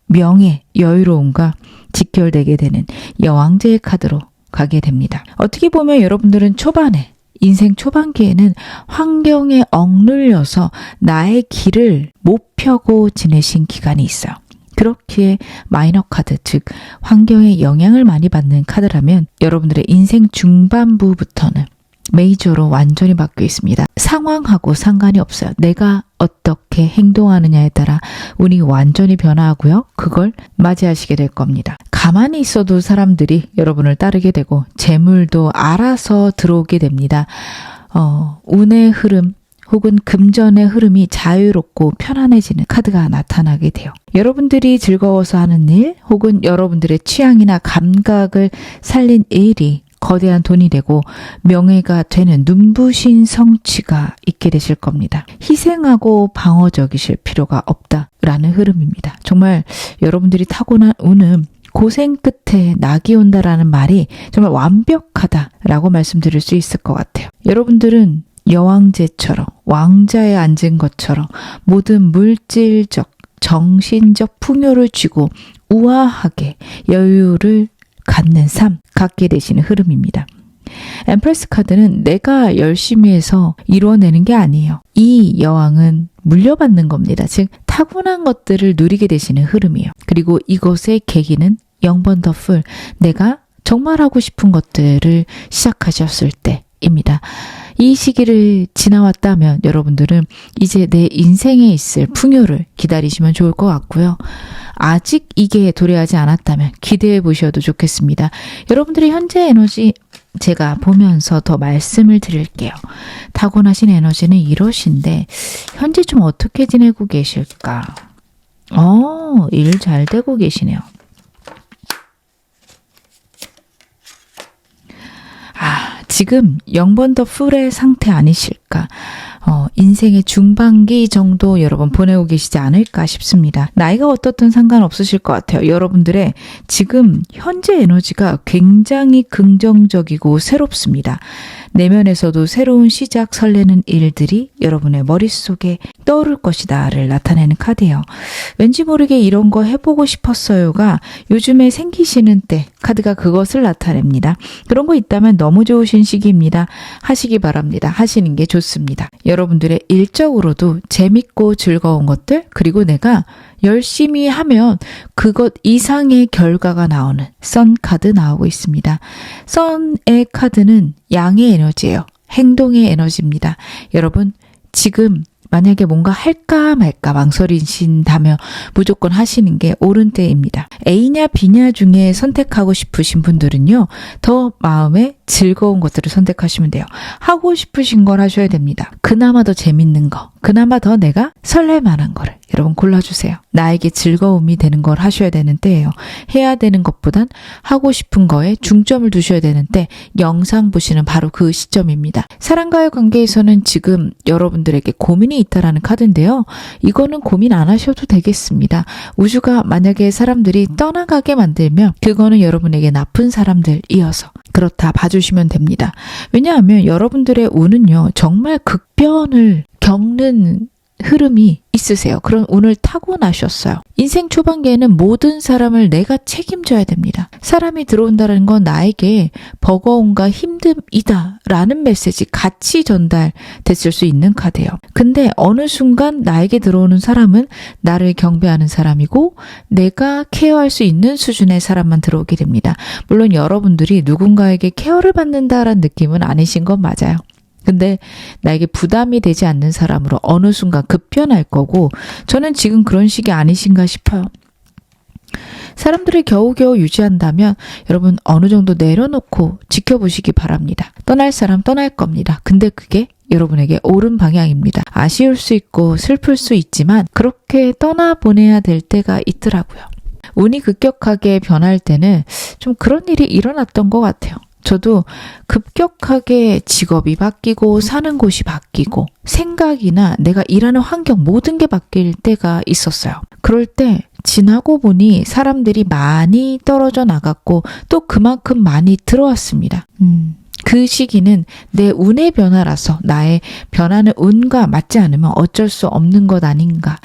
명예, 여유로움과 직결되게 되는 여왕제의 카드로 가게 됩니다. 어떻게 보면 여러분들은 초반에 인생 초반기에는 환경에 억눌려서 나의 길을 못 펴고 지내신 기간이 있어요. 그렇기에 마이너 카드, 즉 환경에 영향을 많이 받는 카드라면 여러분들의 인생 중반부부터는 메이저로 완전히 바뀌어 있습니다. 상황하고 상관이 없어요. 내가 어떻게 행동하느냐에 따라 운이 완전히 변화하고요. 그걸 맞이하시게 될 겁니다. 가만히 있어도 사람들이 여러분을 따르게 되고 재물도 알아서 들어오게 됩니다. 운의 흐름 혹은 금전의 흐름이 자유롭고 편안해지는 카드가 나타나게 돼요. 여러분들이 즐거워서 하는 일 혹은 여러분들의 취향이나 감각을 살린 일이 거대한 돈이 되고 명예가 되는 눈부신 성취가 있게 되실 겁니다. 희생하고 방어적이실 필요가 없다라는 흐름입니다. 정말 여러분들이 타고난 운은 고생 끝에 낙이 온다라는 말이 정말 완벽하다라고 말씀드릴 수 있을 것 같아요. 여러분들은 여왕제처럼 왕자에 앉은 것처럼 모든 물질적, 정신적 풍요를 쥐고 우아하게 여유를 갖는 삶 갖게 되시는 흐름입니다. 엠프레스 카드는 내가 열심히 해서 이루어내는 게 아니에요. 이 여왕은 물려받는 겁니다. 즉 타고난 것들을 누리게 되시는 흐름이에요. 그리고 이것의 계기는 0번 더 풀, 내가 정말 하고 싶은 것들을 시작하셨을 때입니다. 이 시기를 지나왔다면 여러분들은 이제 내 인생에 있을 풍요를 기다리시면 좋을 것 같고요. 아직 이게 도래하지 않았다면 기대해 보셔도 좋겠습니다. 여러분들의 현재 에너지 제가 보면서 더 말씀을 드릴게요. 타고나신 에너지는 이러신데 현재 좀 어떻게 지내고 계실까? 일 잘 되고 계시네요. 지금 0번 더 풀의 상태 아니실까? 인생의 중반기 정도 여러분 보내고 계시지 않을까 싶습니다. 나이가 어떻든 상관없으실 것 같아요. 여러분들의 지금 현재 에너지가 굉장히 긍정적이고 새롭습니다. 내면에서도 새로운 시작, 설레는 일들이 여러분의 머릿속에 떠오를 것이다를 나타내는 카드예요. 왠지 모르게 이런 거 해보고 싶었어요가 요즘에 생기시는 때 카드가 그것을 나타냅니다. 그런 거 있다면 너무 좋으신 시기입니다. 하시기 바랍니다. 하시는 게 좋습니다. 여러분들의 일적으로도 재밌고 즐거운 것들, 그리고 내가 열심히 하면 그것 이상의 결과가 나오는 선 카드 나오고 있습니다. 선의 카드는 양의 에너지예요. 행동의 에너지입니다. 여러분 지금 만약에 뭔가 할까 말까 망설이신다면 무조건 하시는 게 옳은 때입니다. A냐 B냐 중에 선택하고 싶으신 분들은요. 더 마음에 즐거운 것들을 선택하시면 돼요. 하고 싶으신 걸 하셔야 됩니다. 그나마 더 재밌는 거, 그나마 더 내가 설렐 만한 거를 여러분 골라주세요. 나에게 즐거움이 되는 걸 하셔야 되는 때예요. 해야 되는 것보단 하고 싶은 거에 중점을 두셔야 되는 때, 영상 보시는 바로 그 시점입니다. 사람과의 관계에서는 지금 여러분들에게 고민이 있다라는 카드인데요. 이거는 고민 안 하셔도 되겠습니다. 우주가 만약에 사람들이 떠나가게 만들면 그거는 여러분에게 나쁜 사람들이어서 그렇다 봐주시면 됩니다. 왜냐하면 여러분들의 운은요. 정말 극변을 겪는 흐름이 있으세요. 그런 운을 타고나셨어요. 인생 초반기에는 모든 사람을 내가 책임져야 됩니다. 사람이 들어온다는 건 나에게 버거움과 힘듦이다 라는 메시지 같이 전달됐을 수 있는 카드예요. 근데 어느 순간 나에게 들어오는 사람은 나를 경배하는 사람이고 내가 케어할 수 있는 수준의 사람만 들어오게 됩니다. 물론 여러분들이 누군가에게 케어를 받는다라는 느낌은 아니신 건 맞아요. 근데 나에게 부담이 되지 않는 사람으로 어느 순간 급변할 거고, 저는 지금 그런 식이 아니신가 싶어요. 사람들을 겨우겨우 유지한다면 여러분 어느 정도 내려놓고 지켜보시기 바랍니다. 떠날 사람 떠날 겁니다. 근데 그게 여러분에게 옳은 방향입니다. 아쉬울 수 있고 슬플 수 있지만 그렇게 떠나보내야 될 때가 있더라고요. 운이 급격하게 변할 때는 좀 그런 일이 일어났던 것 같아요. 저도 급격하게 직업이 바뀌고 사는 곳이 바뀌고 생각이나 내가 일하는 환경 모든 게 바뀔 때가 있었어요. 그럴 때 지나고 보니 사람들이 많이 떨어져 나갔고 또 그만큼 많이 들어왔습니다. 그 시기는 내 운의 변화라서 나의 변하는 운과 맞지 않으면 어쩔 수 없는 것 아닌가.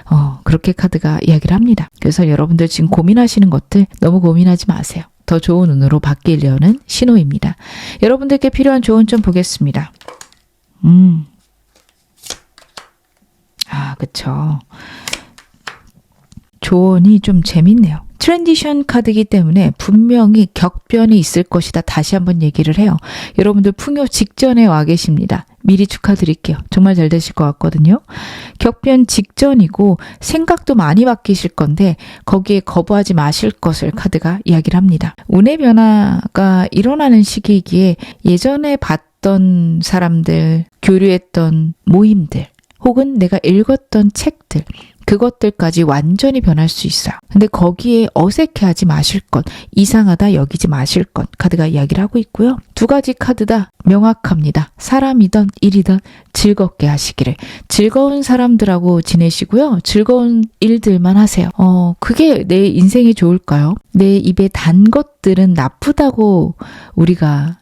그렇게 카드가 이야기를 합니다. 그래서 여러분들 지금 고민하시는 것들 너무 고민하지 마세요. 더 좋은 운으로 바뀌려는 신호입니다. 여러분들께 필요한 조언 좀 보겠습니다. 그쵸. 조언이 좀 재밌네요. 트랜지션 카드이기 때문에 분명히 격변이 있을 것이다. 다시 한번 얘기를 해요. 여러분들 풍요 직전에 와 계십니다. 미리 축하드릴게요. 정말 잘 되실 것 같거든요. 격변 직전이고 생각도 많이 바뀌실 건데 거기에 거부하지 마실 것을 카드가 이야기를 합니다. 운의 변화가 일어나는 시기이기에 예전에 봤던 사람들, 교류했던 모임들, 혹은 내가 읽었던 책들, 그것들까지 완전히 변할 수 있어요. 근데 거기에 어색해하지 마실 것, 이상하다 여기지 마실 것 카드가 이야기를 하고 있고요. 두 가지 카드 다 명확합니다. 사람이든 일이든 즐겁게 하시기를. 즐거운 사람들하고 지내시고요. 즐거운 일들만 하세요. 그게 내 인생에 좋을까요? 내 입에 단 것들은 나쁘다고 우리가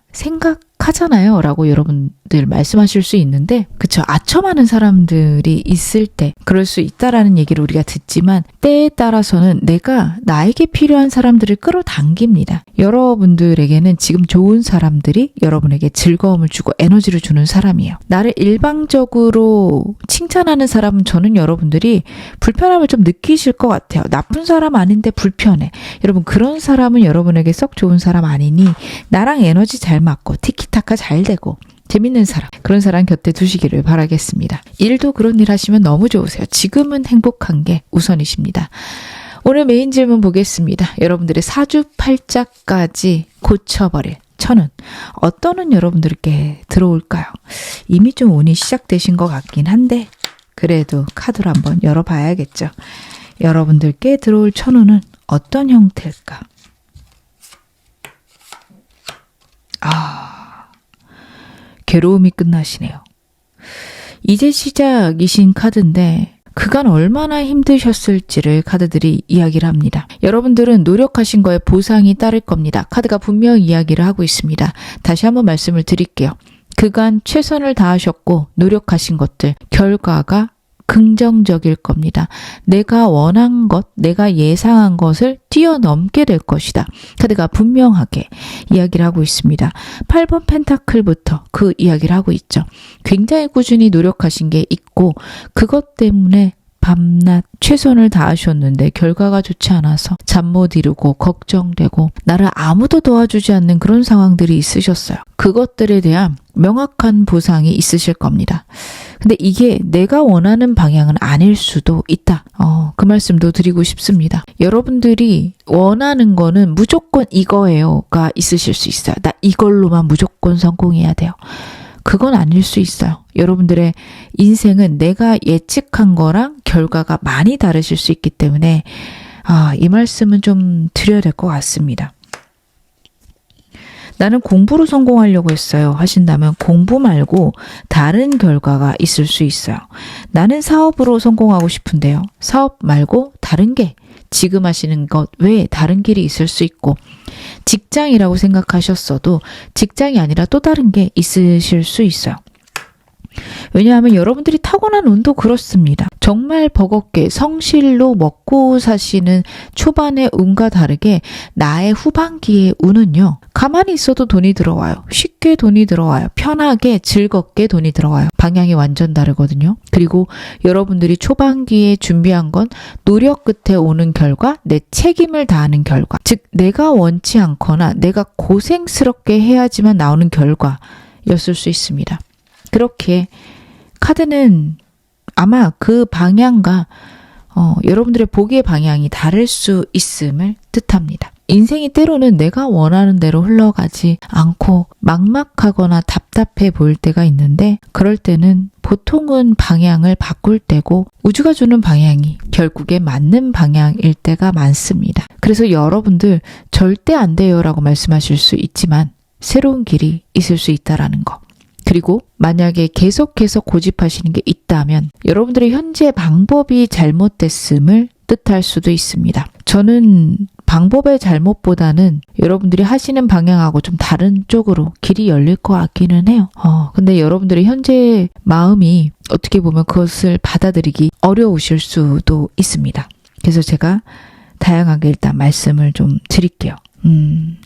하잖아요 라고 여러분들 말씀하실 수 있는데, 그쵸, 아첨하는 사람들이 있을 때 그럴 수 있다라는 얘기를 우리가 듣지만, 때에 따라서는 내가 나에게 필요한 사람들을 끌어당깁니다. 여러분들에게는 지금 좋은 사람들이 여러분에게 즐거움을 주고 에너지를 주는 사람이에요. 나를 일방적으로 칭찬하는 사람은 저는 여러분들이 불편함을 좀 느끼실 것 같아요. 나쁜 사람 아닌데 불편해. 여러분, 그런 사람은 여러분에게 썩 좋은 사람 아니니, 나랑 에너지 잘 맞고 티키타카 잘 되고 재밌는 사람, 그런 사람 곁에 두시기를 바라겠습니다. 일도 그런 일 하시면 너무 좋으세요. 지금은 행복한 게 우선이십니다. 오늘 메인 질문 보겠습니다. 여러분들의 사주팔자까지 고쳐버릴 천운, 어떤 운 여러분들께 들어올까요? 이미 좀 운이 시작되신 것 같긴 한데 그래도 카드를 한번 열어봐야겠죠. 여러분들께 들어올 천운은 어떤 형태일까? 괴로움이 끝나시네요. 이제 시작이신 카드인데 그간 얼마나 힘드셨을지를 카드들이 이야기를 합니다. 여러분들은 노력하신 거에 보상이 따를 겁니다. 카드가 분명히 이야기를 하고 있습니다. 다시 한번 말씀을 드릴게요. 그간 최선을 다하셨고 노력하신 것들, 결과가 긍정적일 겁니다. 내가 원한 것, 내가 예상한 것을 뛰어넘게 될 것이다. 카드가 분명하게 이야기를 하고 있습니다. 8번 펜타클부터 그 이야기를 하고 있죠. 굉장히 꾸준히 노력하신 게 있고 그것 때문에 밤낮 최선을 다하셨는데 결과가 좋지 않아서 잠 못 이루고 걱정되고 나를 아무도 도와주지 않는 그런 상황들이 있으셨어요. 그것들에 대한 명확한 보상이 있으실 겁니다. 근데 이게 내가 원하는 방향은 아닐 수도 있다. 그 말씀도 드리고 싶습니다. 여러분들이 원하는 거는 무조건 이거예요가 있으실 수 있어요. 나 이걸로만 무조건 성공해야 돼요. 그건 아닐 수 있어요. 여러분들의 인생은 내가 예측한 거랑 결과가 많이 다르실 수 있기 때문에 이 말씀은 좀 드려야 될 것 같습니다. 나는 공부로 성공하려고 했어요 하신다면 공부 말고 다른 결과가 있을 수 있어요. 나는 사업으로 성공하고 싶은데요. 사업 말고 다른 게, 지금 하시는 것 외에 다른 길이 있을 수 있고, 직장이라고 생각하셨어도 직장이 아니라 또 다른 게 있으실 수 있어요. 왜냐하면 여러분들이 타고난 운도 그렇습니다. 정말 버겁게 성실로 먹고 사시는 초반의 운과 다르게 나의 후반기의 운은요, 가만히 있어도 돈이 들어와요. 쉽게 돈이 들어와요. 편하게 즐겁게 돈이 들어와요. 방향이 완전 다르거든요. 그리고 여러분들이 초반기에 준비한 건 노력 끝에 오는 결과, 내 책임을 다하는 결과, 즉 내가 원치 않거나 내가 고생스럽게 해야지만 나오는 결과였을 수 있습니다. 그렇게 카드는 아마 그 방향과 여러분들의 보기의 방향이 다를 수 있음을 뜻합니다. 인생이 때로는 내가 원하는 대로 흘러가지 않고 막막하거나 답답해 보일 때가 있는데, 그럴 때는 보통은 방향을 바꿀 때고 우주가 주는 방향이 결국에 맞는 방향일 때가 많습니다. 그래서 여러분들 절대 안 돼요 라고 말씀하실 수 있지만 새로운 길이 있을 수 있다라는 거. 그리고 만약에 계속해서 고집하시는 게 있다면 여러분들의 현재 방법이 잘못됐음을 뜻할 수도 있습니다. 저는 방법의 잘못보다는 여러분들이 하시는 방향하고 좀 다른 쪽으로 길이 열릴 것 같기는 해요. 근데 여러분들의 현재 마음이 어떻게 보면 그것을 받아들이기 어려우실 수도 있습니다. 그래서 제가 다양하게 일단 말씀을 좀 드릴게요.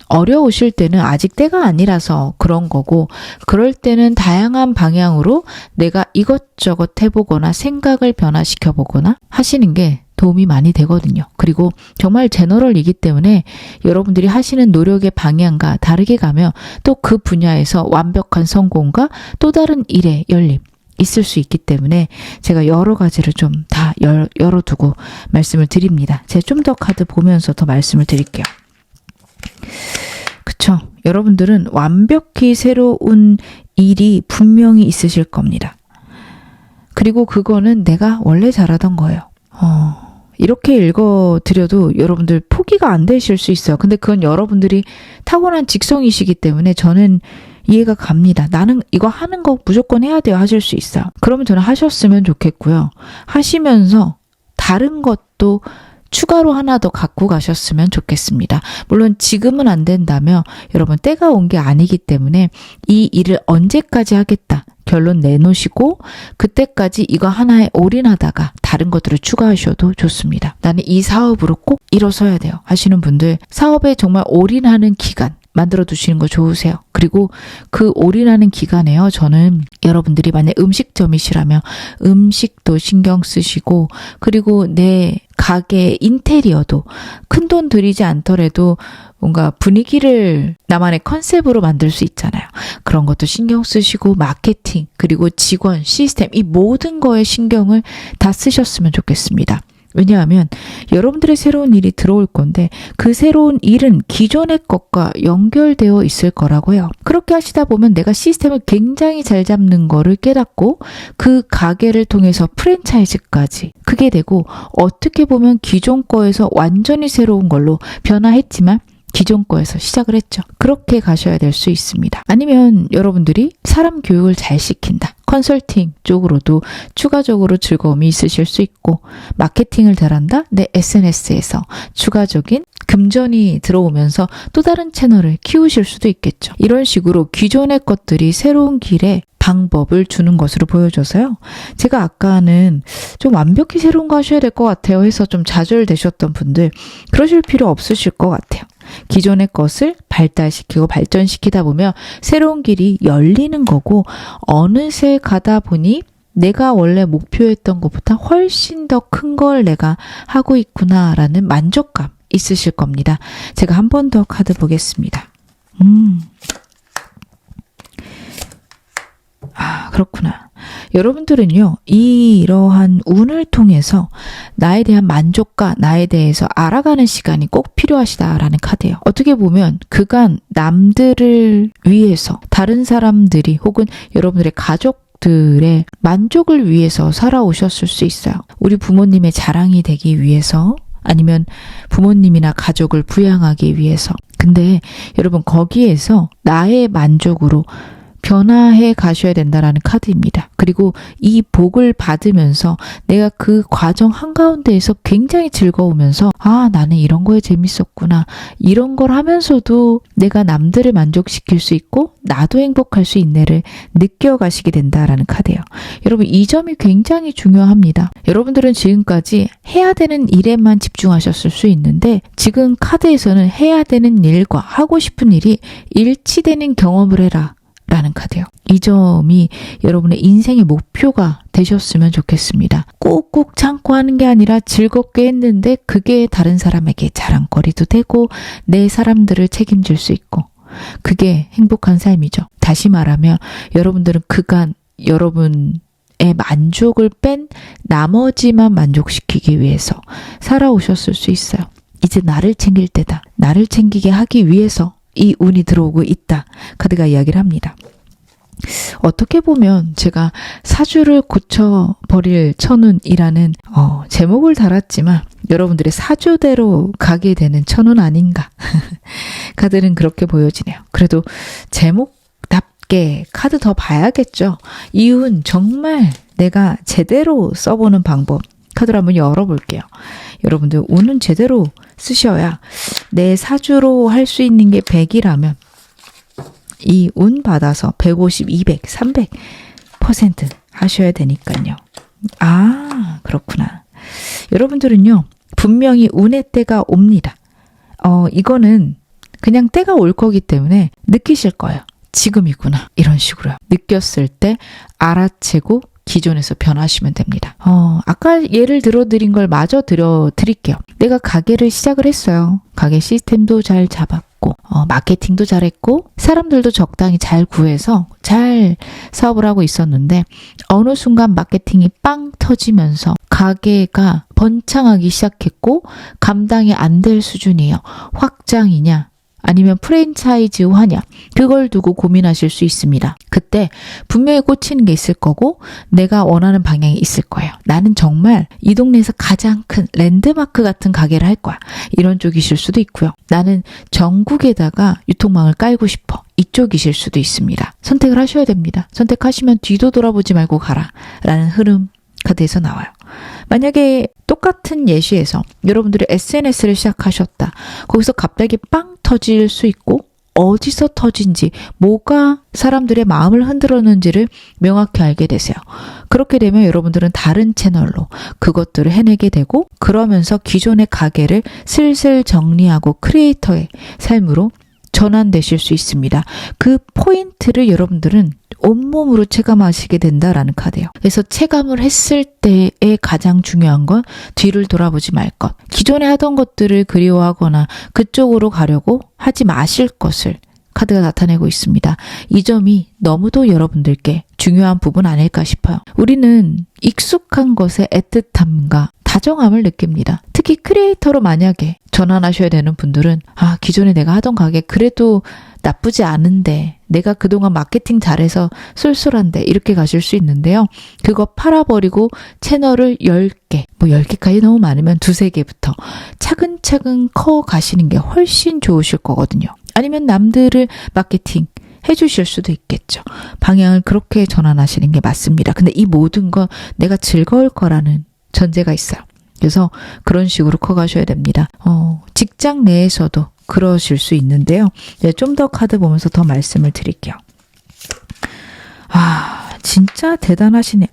어려우실 때는 아직 때가 아니라서 그런 거고, 그럴 때는 다양한 방향으로 내가 이것저것 해보거나 생각을 변화시켜 보거나 하시는 게 도움이 많이 되거든요. 그리고 정말 제너럴이기 때문에 여러분들이 하시는 노력의 방향과 다르게 가면 또 그 분야에서 완벽한 성공과 또 다른 일의 열림 있을 수 있기 때문에 제가 여러 가지를 좀 다 열어두고 말씀을 드립니다. 제가 좀 더 카드 보면서 더 말씀을 드릴게요. 그쵸? 여러분들은 완벽히 새로운 일이 분명히 있으실 겁니다. 그리고 그거는 내가 원래 잘하던 거예요. 이렇게 읽어드려도 여러분들 포기가 안 되실 수 있어요. 근데 그건 여러분들이 타고난 직성이시기 때문에 저는 이해가 갑니다. 나는 이거 하는 거 무조건 해야 돼요 하실 수 있어요. 그러면 저는 하셨으면 좋겠고요. 하시면서 다른 것도 추가로 하나 더 갖고 가셨으면 좋겠습니다. 물론 지금은 안 된다며 여러분 때가 온 게 아니기 때문에 이 일을 언제까지 하겠다 결론 내놓으시고 그때까지 이거 하나에 올인하다가 다른 것들을 추가하셔도 좋습니다. 나는 이 사업으로 꼭 일어서야 돼요 하시는 분들 사업에 정말 올인하는 기간 만들어 두시는 거 좋으세요. 그리고 그 올인하는 기간에요. 저는 여러분들이 만약 음식점이시라면 음식도 신경 쓰시고 그리고 내 가게 인테리어도 큰돈 들이지 않더라도 뭔가 분위기를 나만의 컨셉으로 만들 수 있잖아요. 그런 것도 신경 쓰시고 마케팅 그리고 직원 시스템 이 모든 거에 신경을 다 쓰셨으면 좋겠습니다. 왜냐하면 여러분들의 새로운 일이 들어올 건데 그 새로운 일은 기존의 것과 연결되어 있을 거라고요. 그렇게 하시다 보면 내가 시스템을 굉장히 잘 잡는 거를 깨닫고 그 가게를 통해서 프랜차이즈까지 크게 되고 어떻게 보면 기존 거에서 완전히 새로운 걸로 변화했지만 기존 거에서 시작을 했죠. 그렇게 가셔야 될 수 있습니다. 아니면 여러분들이 사람 교육을 잘 시킨다. 컨설팅 쪽으로도 추가적으로 즐거움이 있으실 수 있고 마케팅을 잘한다. 내 SNS에서 추가적인 금전이 들어오면서 또 다른 채널을 키우실 수도 있겠죠. 이런 식으로 기존의 것들이 새로운 길에 방법을 주는 것으로 보여져서요. 제가 아까는 좀 완벽히 새로운 거 하셔야 될 것 같아요 해서 좀 좌절되셨던 분들 그러실 필요 없으실 것 같아요. 기존의 것을 발달시키고 발전시키다 보면 새로운 길이 열리는 거고 어느새 가다 보니 내가 원래 목표했던 것보다 훨씬 더 큰 걸 내가 하고 있구나라는 만족감 있으실 겁니다. 제가 한 번 더 카드 보겠습니다. 그렇구나. 여러분들은요, 이러한 운을 통해서 나에 대한 만족과 나에 대해서 알아가는 시간이 꼭 필요하시다라는 카드예요. 어떻게 보면 그간 남들을 위해서 다른 사람들이 혹은 여러분들의 가족들의 만족을 위해서 살아오셨을 수 있어요. 우리 부모님의 자랑이 되기 위해서 아니면 부모님이나 가족을 부양하기 위해서. 근데 여러분 거기에서 나의 만족으로 변화해 가셔야 된다라는 카드입니다. 그리고 이 복을 받으면서 내가 그 과정 한가운데에서 굉장히 즐거우면서 나는 이런 거에 재밌었구나. 이런 걸 하면서도 내가 남들을 만족시킬 수 있고 나도 행복할 수 있네를 느껴가시게 된다라는 카드예요. 여러분 이 점이 굉장히 중요합니다. 여러분들은 지금까지 해야 되는 일에만 집중하셨을 수 있는데 지금 카드에서는 해야 되는 일과 하고 싶은 일이 일치되는 경험을 해라. 라는 카드요. 이 점이 여러분의 인생의 목표가 되셨으면 좋겠습니다. 꼭꼭 참고 하는 게 아니라 즐겁게 했는데 그게 다른 사람에게 자랑거리도 되고 내 사람들을 책임질 수 있고 그게 행복한 삶이죠. 다시 말하면 여러분들은 그간 여러분의 만족을 뺀 나머지만 만족시키기 위해서 살아오셨을 수 있어요. 이제 나를 챙길 때다. 나를 챙기게 하기 위해서 이 운이 들어오고 있다. 카드가 이야기를 합니다. 어떻게 보면 제가 사주를 고쳐버릴 천운이라는 제목을 달았지만 여러분들의 사주대로 가게 되는 천운 아닌가. 카드는 그렇게 보여지네요. 그래도 제목답게 카드 더 봐야겠죠. 이 운 정말 내가 제대로 써보는 방법. 카드를 한번 열어볼게요. 여러분들 운은 제대로 쓰셔야 내 사주로 할 수 있는 게 100이라면 이 운 받아서 150, 200, 300% 하셔야 되니까요. 그렇구나. 여러분들은요. 분명히 운의 때가 옵니다. 이거는 그냥 때가 올 거기 때문에 느끼실 거예요. 지금이구나. 이런 식으로요. 느꼈을 때 알아채고 기존에서 변하시면 됩니다. 아까 예를 들어드린 걸 마저 드릴게요. 내가 가게를 시작을 했어요. 가게 시스템도 잘 잡았고 마케팅도 잘했고 사람들도 적당히 잘 구해서 잘 사업을 하고 있었는데 어느 순간 마케팅이 빵 터지면서 가게가 번창하기 시작했고 감당이 안 될 수준이에요. 확장이냐 아니면 프랜차이즈화냐 그걸 두고 고민하실 수 있습니다. 그때 분명히 꽂히는 게 있을 거고 내가 원하는 방향이 있을 거예요. 나는 정말 이 동네에서 가장 큰 랜드마크 같은 가게를 할 거야. 이런 쪽이실 수도 있고요. 나는 전국에다가 유통망을 깔고 싶어. 이쪽이실 수도 있습니다. 선택을 하셔야 됩니다. 선택하시면 뒤도 돌아보지 말고 가라 라는 흐름 카드에서 나와요. 만약에 똑같은 예시에서 여러분들이 SNS를 시작하셨다. 거기서 갑자기 빵 터질 수 있고 어디서 터진지, 뭐가 사람들의 마음을 흔들었는지를 명확히 알게 되세요. 그렇게 되면 여러분들은 다른 채널로 그것들을 해내게 되고, 그러면서 기존의 가게를 슬슬 정리하고 크리에이터의 삶으로 전환되실 수 있습니다. 그 포인트를 여러분들은 온몸으로 체감하시게 된다라는 카드예요. 그래서 체감을 했을 때에 가장 중요한 건 뒤를 돌아보지 말 것. 기존에 하던 것들을 그리워하거나 그쪽으로 가려고 하지 마실 것을 카드가 나타내고 있습니다. 이 점이 너무도 여러분들께 중요한 부분 아닐까 싶어요. 우리는 익숙한 것의 애틋함과 다정함을 느낍니다. 특히 크리에이터로 만약에 전환하셔야 되는 분들은 기존에 내가 하던 가게 그래도 나쁘지 않은데, 내가 그동안 마케팅 잘해서 쏠쏠한데, 이렇게 가실 수 있는데요. 그거 팔아버리고 채널을 10개, 10개까지 너무 많으면 2-3개부터 차근차근 커 가시는 게 훨씬 좋으실 거거든요. 아니면 남들을 마케팅 해주실 수도 있겠죠. 방향을 그렇게 전환하시는 게 맞습니다. 근데 이 모든 건 내가 즐거울 거라는 전제가 있어요. 그래서 그런 식으로 커가셔야 됩니다. 직장 내에서도 그러실 수 있는데요. 좀 더 카드 보면서 더 말씀을 드릴게요. 진짜 대단하시네요.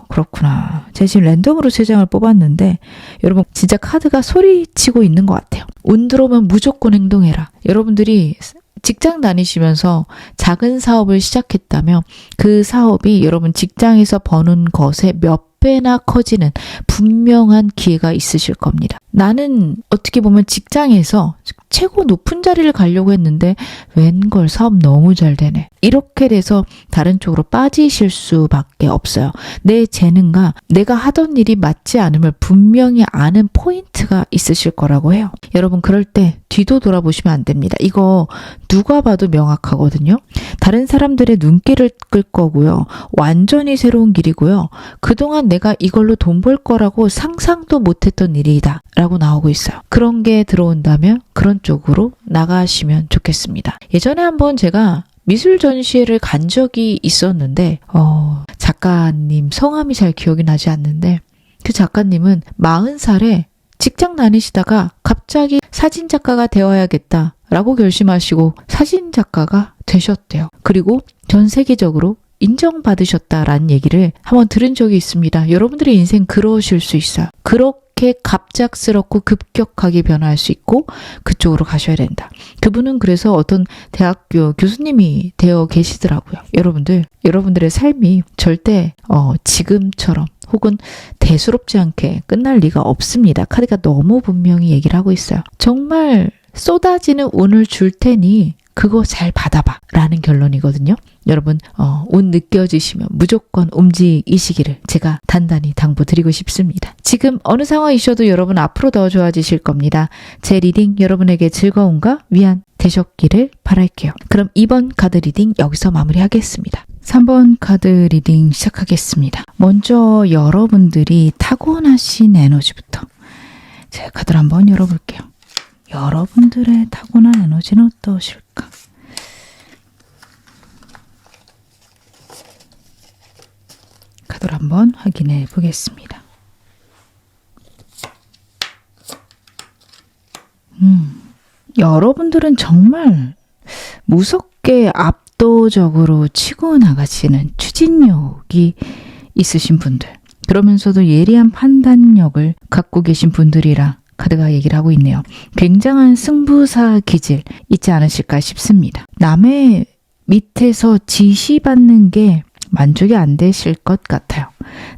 그렇구나. 제가 지금 랜덤으로 3장을 뽑았는데 여러분 진짜 카드가 소리치고 있는 것 같아요. 운 들어오면 무조건 행동해라. 여러분들이 직장 다니시면서 작은 사업을 시작했다면 그 사업이 여러분 직장에서 버는 것의 몇 배나 커지는 분명한 기회가 있으실 겁니다. 나는 어떻게 보면 직장에서 최고 높은 자리를 가려고 했는데 웬걸 사업 너무 잘 되네. 이렇게 돼서 다른 쪽으로 빠지실 수밖에 없어요. 내 재능과 내가 하던 일이 맞지 않음을 분명히 아는 포인트가 있으실 거라고 해요. 여러분 그럴 때 뒤도 돌아보시면 안 됩니다. 이거 누가 봐도 명확하거든요. 다른 사람들의 눈길을 끌 거고요. 완전히 새로운 길이고요. 그동안 내가 이걸로 돈 벌 거라고 상상도 못했던 일이다 라고 나오고 있어요. 그런 게 들어온다면 그런 쪽으로 나가시면 좋겠습니다. 예전에 한번 제가 미술 전시회를 간 적이 있었는데 작가님 성함이 잘 기억이 나지 않는데, 그 작가님은 40살에 직장 다니시다가 갑자기 사진작가가 되어야겠다라고 결심하시고 사진작가가 되셨대요. 그리고 전 세계적으로 인정받으셨다라는 얘기를 한번 들은 적이 있습니다. 여러분들의 인생 그러실 수 있어요. 그렇게 갑작스럽고 급격하게 변화할 수 있고 그쪽으로 가셔야 된다. 그분은 그래서 어떤 대학교 교수님이 되어 계시더라고요. 여러분들의 삶이 절대 지금처럼 혹은 대수롭지 않게 끝날 리가 없습니다. 카드가 너무 분명히 얘기를 하고 있어요. 정말 쏟아지는 운을 줄 테니 그거 잘 받아봐 라는 결론이거든요. 여러분 운 느껴지시면 무조건 움직이시기를 제가 단단히 당부드리고 싶습니다. 지금 어느 상황이셔도 여러분 앞으로 더 좋아지실 겁니다. 제 리딩 여러분에게 즐거움과 위안 되셨기를 바랄게요. 그럼 2번 카드 리딩 여기서 마무리하겠습니다. 3번 카드 리딩 시작하겠습니다. 먼저 여러분들이 타고나신 에너지부터 제가 카드를 한번 열어볼게요. 여러분들의 타고난 에너지는 어떠실까? 카드를 한번 확인해 보겠습니다. 여러분들은 정말 무섭게 압도적으로 치고 나가시는 추진력이 있으신 분들, 그러면서도 예리한 판단력을 갖고 계신 분들이라 카드가 얘기를 하고 있네요. 굉장한 승부사 기질 있지 않으실까 싶습니다. 남의 밑에서 지시받는 게 만족이 안 되실 것 같아요.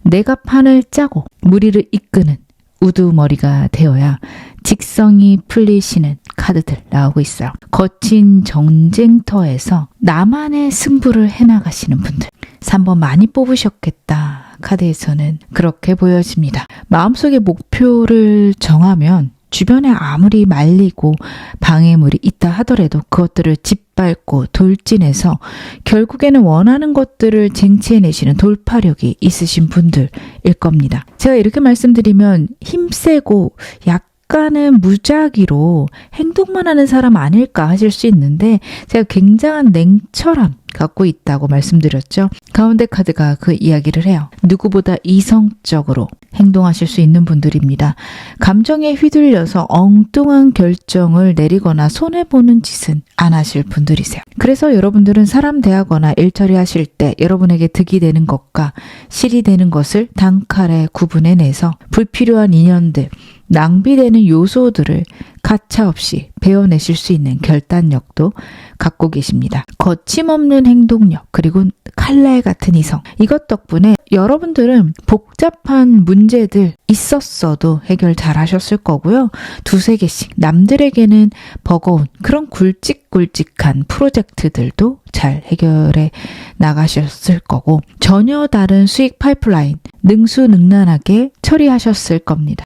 내가 판을 짜고 무리를 이끄는 우두머리가 되어야 직성이 풀리시는 카드들 나오고 있어요. 거친 전쟁터에서 나만의 승부를 해나가시는 분들. 3번 많이 뽑으셨겠다. 카드에서는 그렇게 보여집니다. 마음속에 목표를 정하면 주변에 아무리 말리고 방해물이 있다 하더라도 그것들을 짓밟고 돌진해서 결국에는 원하는 것들을 쟁취해내시는 돌파력이 있으신 분들일 겁니다. 제가 이렇게 말씀드리면 힘세고 약간은 무작위로 행동만 하는 사람 아닐까 하실 수 있는데 제가 굉장한 냉철함 갖고 있다고 말씀드렸죠. 가운데 카드가 그 이야기를 해요. 누구보다 이성적으로 행동하실 수 있는 분들입니다. 감정에 휘둘려서 엉뚱한 결정을 내리거나 손해보는 짓은 안 하실 분들이세요. 그래서 여러분들은 사람 대하거나 일 처리하실 때 여러분에게 득이 되는 것과 실이 되는 것을 단칼에 구분해내서 불필요한 인연들, 낭비되는 요소들을 가차없이 베어내실 수 있는 결단력도 갖고 계십니다. 거침없는 행동력, 그리고 칼날 같은 이성. 이것 덕분에 여러분들은 복잡한 문제들 있었어도 해결 잘 하셨을 거고요. 두세 개씩 남들에게는 버거운 그런 굵직굵직한 프로젝트들도 잘 해결해 나가셨을 거고, 전혀 다른 수익 파이프라인 능수능란하게 처리하셨을 겁니다.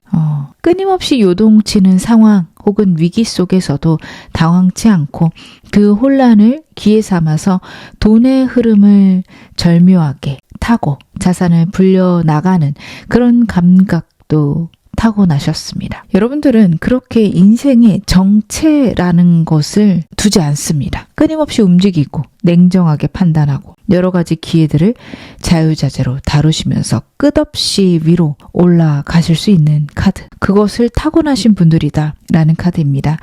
끊임없이 요동치는 상황 혹은 위기 속에서도 당황치 않고 그 혼란을 기회 삼아서 돈의 흐름을 절묘하게 타고 자산을 불려나가는 그런 감각도 타고나셨습니다. 여러분들은 그렇게 인생의 정체라는 것을 두지 않습니다. 끊임없이 움직이고 냉정하게 판단하고 여러 가지 기회들을 자유자재로 다루시면서 끝없이 위로 올라가실 수 있는 카드. 그것을 타고나신 분들이다 라는 카드입니다.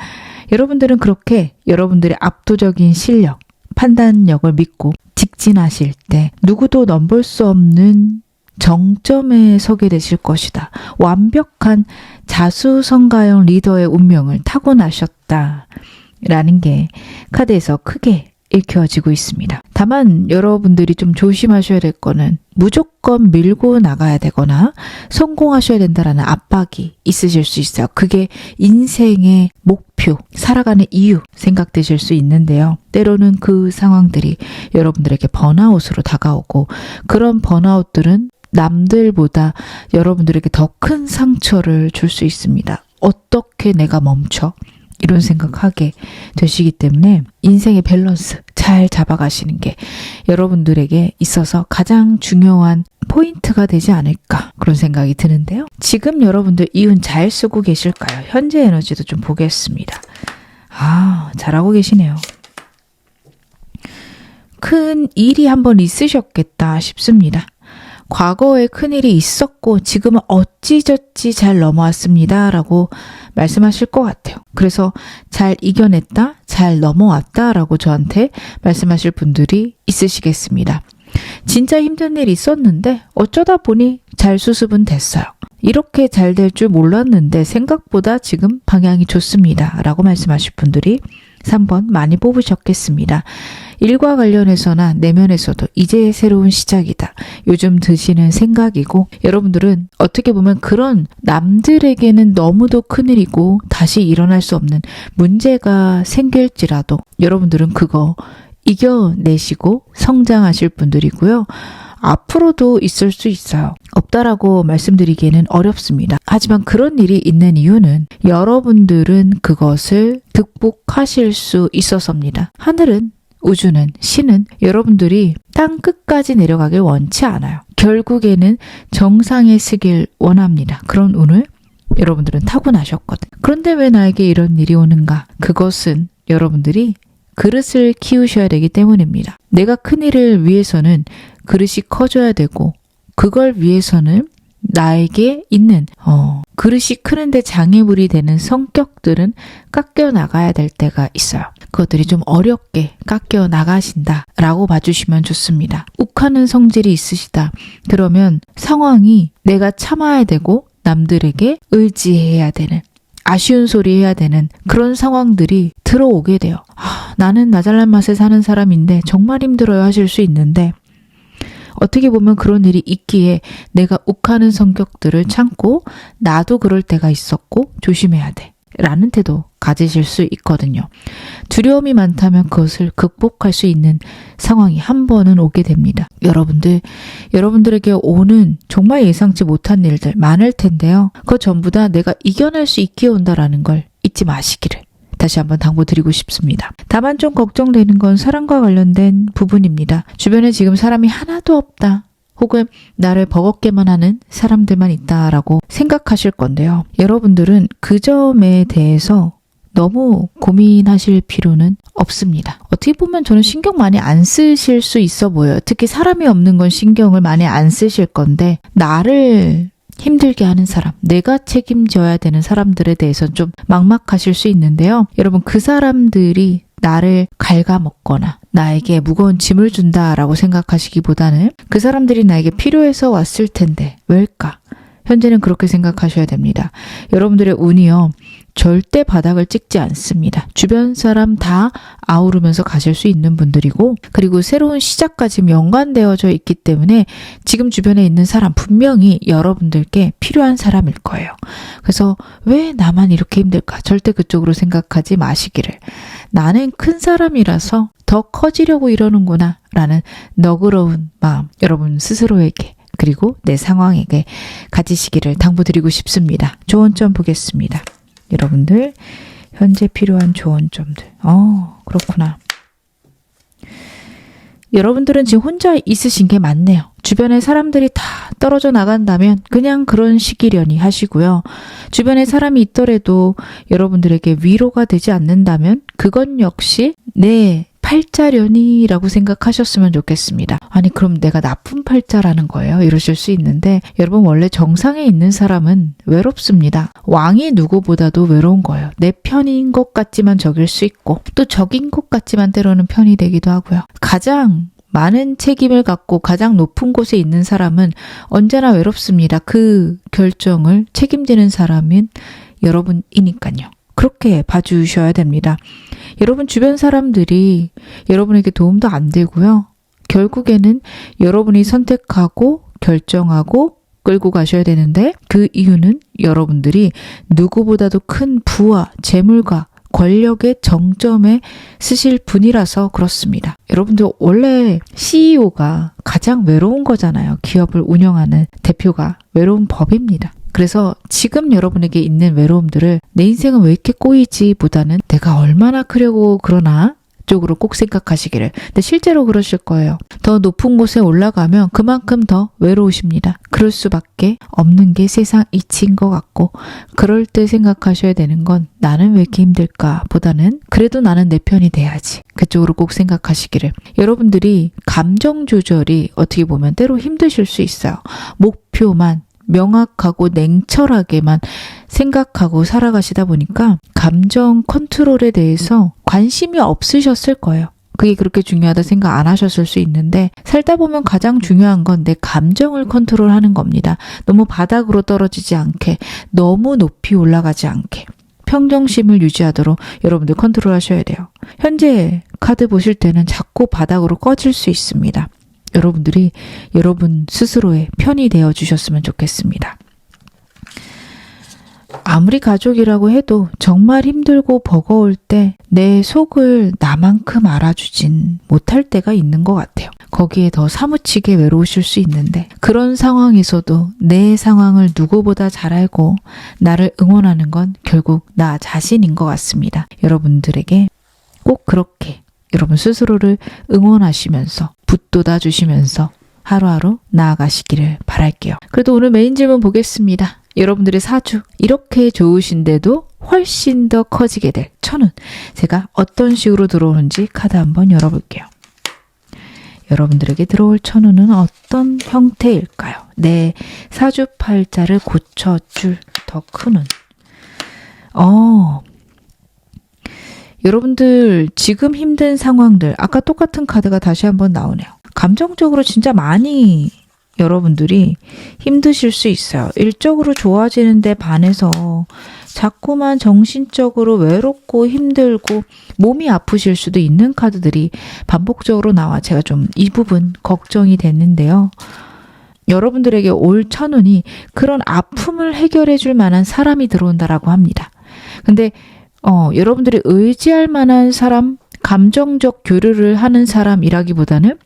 여러분들은 그렇게 여러분들의 압도적인 실력, 판단력을 믿고 직진하실 때 누구도 넘볼 수 없는 정점에 서게 되실 것이다. 완벽한 자수성가형 리더의 운명을 타고나셨다 라는 게 카드에서 크게 읽혀지고 있습니다. 다만 여러분들이 좀 조심하셔야 될 거는 무조건 밀고 나가야 되거나 성공하셔야 된다라는 압박이 있으실 수 있어요. 그게 인생의 목표, 살아가는 이유 생각되실 수 있는데요. 때로는 그 상황들이 여러분들에게 번아웃으로 다가오고, 그런 번아웃들은 남들보다 여러분들에게 더 큰 상처를 줄 수 있습니다. 어떻게 내가 멈춰? 이런 생각하게 되시기 때문에 인생의 밸런스 잘 잡아가시는 게 여러분들에게 있어서 가장 중요한 포인트가 되지 않을까, 그런 생각이 드는데요. 지금 여러분들 이운 잘 쓰고 계실까요? 현재 에너지도 좀 보겠습니다. 잘하고 계시네요. 큰 일이 한번 있으셨겠다 싶습니다. 과거에 큰일이 있었고 지금은 어찌저찌 잘 넘어왔습니다 라고 말씀하실 것 같아요. 그래서 잘 이겨냈다, 잘 넘어왔다 라고 저한테 말씀하실 분들이 있으시겠습니다. 진짜 힘든 일이 있었는데 어쩌다 보니 잘 수습은 됐어요. 이렇게 잘 될 줄 몰랐는데 생각보다 지금 방향이 좋습니다 라고 말씀하실 분들이 3번 많이 뽑으셨겠습니다. 일과 관련해서나 내면에서도 이제 새로운 시작이다. 요즘 드시는 생각이고, 여러분들은 어떻게 보면 그런 남들에게는 너무도 큰일이고 다시 일어날 수 없는 문제가 생길지라도 여러분들은 그거 이겨내시고 성장하실 분들이고요. 앞으로도 있을 수 있어요. 없다라고 말씀드리기에는 어렵습니다. 하지만 그런 일이 있는 이유는 여러분들은 그것을 극복하실 수 있어서입니다. 하늘은, 우주는, 신은 여러분들이 땅 끝까지 내려가길 원치 않아요. 결국에는 정상에 서길 원합니다. 그런 운을 여러분들은 타고나셨거든. 그런데 왜 나에게 이런 일이 오는가? 그것은 여러분들이 그릇을 키우셔야 되기 때문입니다. 내가 큰 일을 위해서는 그릇이 커져야 되고, 그걸 위해서는 나에게 있는 그릇이 크는데 장애물이 되는 성격들은 깎여 나가야 될 때가 있어요. 그것들이 좀 어렵게 깎여 나가신다 라고 봐주시면 좋습니다. 욱하는 성질이 있으시다. 그러면 상황이 내가 참아야 되고 남들에게 의지해야 되는, 아쉬운 소리 해야 되는 그런 상황들이 들어오게 돼요. 나는 나 잘난 맛에 사는 사람인데 정말 힘들어요 하실 수 있는데, 어떻게 보면 그런 일이 있기에 내가 욱하는 성격들을 참고 나도 그럴 때가 있었고 조심해야 돼 라는 태도 가지실 수 있거든요. 두려움이 많다면 그것을 극복할 수 있는 상황이 한 번은 오게 됩니다. 여러분들에게 오는 정말 예상치 못한 일들 많을 텐데요. 그거 전부 다 내가 이겨낼 수 있게 온다라는 걸 잊지 마시기를 다시 한번 당부드리고 싶습니다. 다만 좀 걱정되는 건 사랑과 관련된 부분입니다. 주변에 지금 사람이 하나도 없다, 혹은 나를 버겁게만 하는 사람들만 있다라고 생각하실 건데요. 여러분들은 그 점에 대해서 너무 고민하실 필요는 없습니다. 어떻게 보면 저는 신경 많이 안 쓰실 수 있어 보여요. 특히 사람이 없는 건 신경을 많이 안 쓰실 건데 나를 힘들게 하는 사람, 내가 책임져야 되는 사람들에 대해서는 좀 막막하실 수 있는데요. 여러분 그 사람들이 나를 갉아먹거나 나에게 무거운 짐을 준다라고 생각하시기보다는 그 사람들이 나에게 필요해서 왔을 텐데 왜일까? 현재는 그렇게 생각하셔야 됩니다. 여러분들의 운이요. 절대 바닥을 찍지 않습니다. 주변 사람 다 아우르면서 가실 수 있는 분들이고 그리고 새로운 시작과 지금 연관되어져 있기 때문에 지금 주변에 있는 사람 분명히 여러분들께 필요한 사람일 거예요. 그래서 왜 나만 이렇게 힘들까? 절대 그쪽으로 생각하지 마시기를. 나는 큰 사람이라서 더 커지려고 이러는구나 라는 너그러운 마음 여러분 스스로에게 그리고 내 상황에게 가지시기를 당부드리고 싶습니다. 조언점 보겠습니다. 여러분들 현재 필요한 조언점들. 그렇구나. 여러분들은 지금 혼자 있으신 게 맞네요. 주변에 사람들이 다 떨어져 나간다면 그냥 그런 시기려니 하시고요. 주변에 사람이 있더라도 여러분들에게 위로가 되지 않는다면 그건 역시 내 팔자려니라고 생각하셨으면 좋겠습니다. 아니 그럼 내가 나쁜 팔자라는 거예요? 이러실 수 있는데 여러분 원래 정상에 있는 사람은 외롭습니다. 왕이 누구보다도 외로운 거예요. 내 편인 것 같지만 적일 수 있고 또 적인 것 같지만 때로는 편이 되기도 하고요. 가장 많은 책임을 갖고 가장 높은 곳에 있는 사람은 언제나 외롭습니다. 그 결정을 책임지는 사람은 여러분이니까요. 그렇게 봐주셔야 됩니다. 여러분 주변 사람들이 여러분에게 도움도 안 되고요. 결국에는 여러분이 선택하고 결정하고 끌고 가셔야 되는데 그 이유는 여러분들이 누구보다도 큰 부와 재물과 권력의 정점에 쓰실 분이라서 그렇습니다. 여러분들 원래 CEO가 가장 외로운 거잖아요. 기업을 운영하는 대표가 외로운 법입니다. 그래서 지금 여러분에게 있는 외로움들을 내 인생은 왜 이렇게 꼬이지 보다는 내가 얼마나 크려고 그러나 쪽으로 꼭 생각하시기를. 근데 실제로 그러실 거예요. 더 높은 곳에 올라가면 그만큼 더 외로우십니다. 그럴 수밖에 없는 게 세상 이치인 것 같고 그럴 때 생각하셔야 되는 건 나는 왜 이렇게 힘들까 보다는 그래도 나는 내 편이 돼야지. 그쪽으로 꼭 생각하시기를. 여러분들이 감정 조절이 어떻게 보면 때로 힘드실 수 있어요. 목표만 명확하고 냉철하게만 생각하고 살아가시다 보니까 감정 컨트롤에 대해서 관심이 없으셨을 거예요. 그게 그렇게 중요하다 생각 안 하셨을 수 있는데 살다 보면 가장 중요한 건 내 감정을 컨트롤하는 겁니다. 너무 바닥으로 떨어지지 않게 너무 높이 올라가지 않게 평정심을 유지하도록 여러분들 컨트롤하셔야 돼요. 현재 카드 보실 때는 자꾸 바닥으로 꺼질 수 있습니다. 여러분들이 여러분 스스로의 편이 되어 주셨으면 좋겠습니다. 아무리 가족이라고 해도 정말 힘들고 버거울 때 내 속을 나만큼 알아주진 못할 때가 있는 것 같아요. 거기에 더 사무치게 외로우실 수 있는데 그런 상황에서도 내 상황을 누구보다 잘 알고 나를 응원하는 건 결국 나 자신인 것 같습니다. 여러분들에게 꼭 그렇게 여러분 스스로를 응원하시면서 붙돋아 주시면서 하루하루 나아가시기를 바랄게요. 그래도 오늘 메인 질문 보겠습니다. 여러분들의 사주 이렇게 좋으신데도 훨씬 더 커지게 될 천운 제가 어떤 식으로 들어오는지 카드 한번 열어볼게요. 여러분들에게 들어올 천운은 어떤 형태일까요? 내 사주팔자를 고쳐줄 더 큰 운. 여러분들 지금 힘든 상황들 아까 똑같은 카드가 다시 한번 나오네요. 감정적으로 진짜 많이 여러분들이 힘드실 수 있어요. 일적으로 좋아지는데 반해서 자꾸만 정신적으로 외롭고 힘들고 몸이 아프실 수도 있는 카드들이 반복적으로 나와 제가 좀 이 부분 걱정이 됐는데요. 여러분들에게 올 천운이 그런 아픔을 해결해 줄 만한 사람이 들어온다라고 합니다. 근데 여러분들이 의지할 만한 사람, 감정적 교류를 하는 사람이라기보다는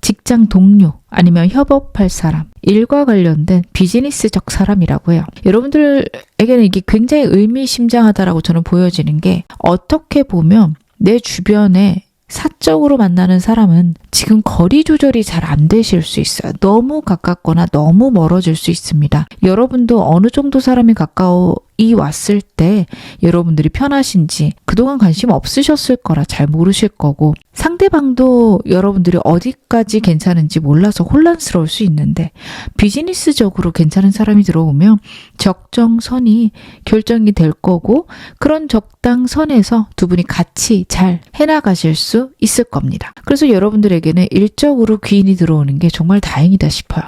직장 동료 아니면 협업할 사람, 일과 관련된 비즈니스적 사람이라고 해요. 여러분들에게는 이게 굉장히 의미심장하다라고 저는 보여지는 게 어떻게 보면 내 주변에 사적으로 만나는 사람은 지금 거리 조절이 잘 안 되실 수 있어요. 너무 가깝거나 너무 멀어질 수 있습니다. 여러분도 어느 정도 사람이 가까워 왔을 때 여러분들이 편하신지 그동안 관심 없으셨을 거라 잘 모르실 거고, 상대방도 여러분들이 어디까지 괜찮은지 몰라서 혼란스러울 수 있는데, 비즈니스적으로 괜찮은 사람이 들어오면 적정선이 결정이 될 거고, 그런 적당선에서 두 분이 같이 잘 해나가실 수 있을 겁니다. 그래서 여러분들에게는 일적으로 귀인이 들어오는 게 정말 다행이다 싶어요.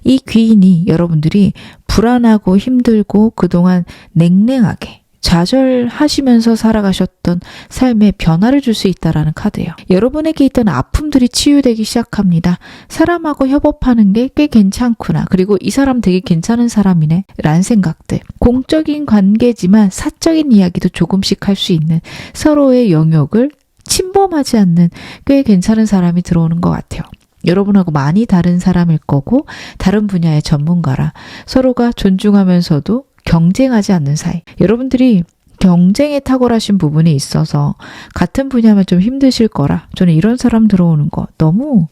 이 귀인이 여러분들이 불안하고 힘들고 그동안 냉랭하게 좌절하시면서 살아가셨던 삶에 변화를 줄 수 있다라는 카드예요. 여러분에게 있던 아픔들이 치유되기 시작합니다. 사람하고 협업하는 게 꽤 괜찮구나. 그리고 이 사람 되게 괜찮은 사람이네 라는 생각들. 공적인 관계지만 사적인 이야기도 조금씩 할 수 있는, 서로의 영역을 침범하지 않는 꽤 괜찮은 사람이 들어오는 것 같아요. 여러분하고 많이 다른 사람일 거고, 다른 분야의 전문가라 서로가 존중하면서도 경쟁하지 않는 사이. 여러분들이 경쟁에 탁월하신 부분이 있어서 같은 분야면 좀 힘드실 거라, 저는 이런 사람 들어오는 거 너무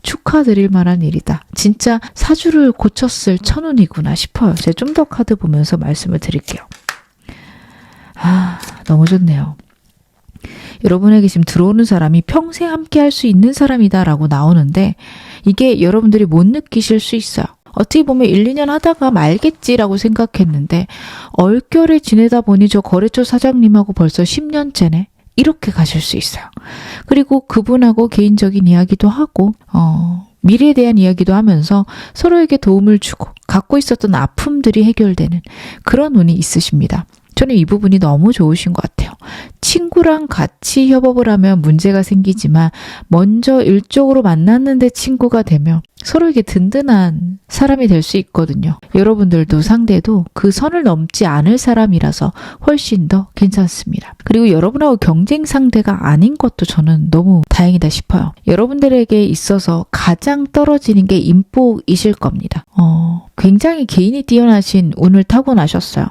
축하드릴 만한 일이다. 진짜 사주를 고쳤을 천운이구나 싶어요. 제가 좀 더 카드 보면서 말씀을 드릴게요. 너무 좋네요. 여러분에게 지금 들어오는 사람이 평생 함께 할 수 있는 사람이다 라고 나오는데, 이게 여러분들이 못 느끼실 수 있어요. 어떻게 보면 1, 2년 하다가 말겠지라고 생각했는데, 얼결에 지내다 보니 저 거래처 사장님하고 벌써 10년째네. 이렇게 가실 수 있어요. 그리고 그분하고 개인적인 이야기도 하고, 미래에 대한 이야기도 하면서 서로에게 도움을 주고, 갖고 있었던 아픔들이 해결되는 그런 운이 있으십니다. 저는 이 부분이 너무 좋으신 것 같아요. 친구랑 같이 협업을 하면 문제가 생기지만, 먼저 일적으로 만났는데 친구가 되면 서로에게 든든한 사람이 될 수 있거든요. 여러분들도 상대도 그 선을 넘지 않을 사람이라서 훨씬 더 괜찮습니다. 그리고 여러분하고 경쟁 상대가 아닌 것도 저는 너무 다행이다 싶어요. 여러분들에게 있어서 가장 떨어지는 게 인복이실 겁니다. 굉장히 개인이 뛰어나신 운을 타고나셨어요.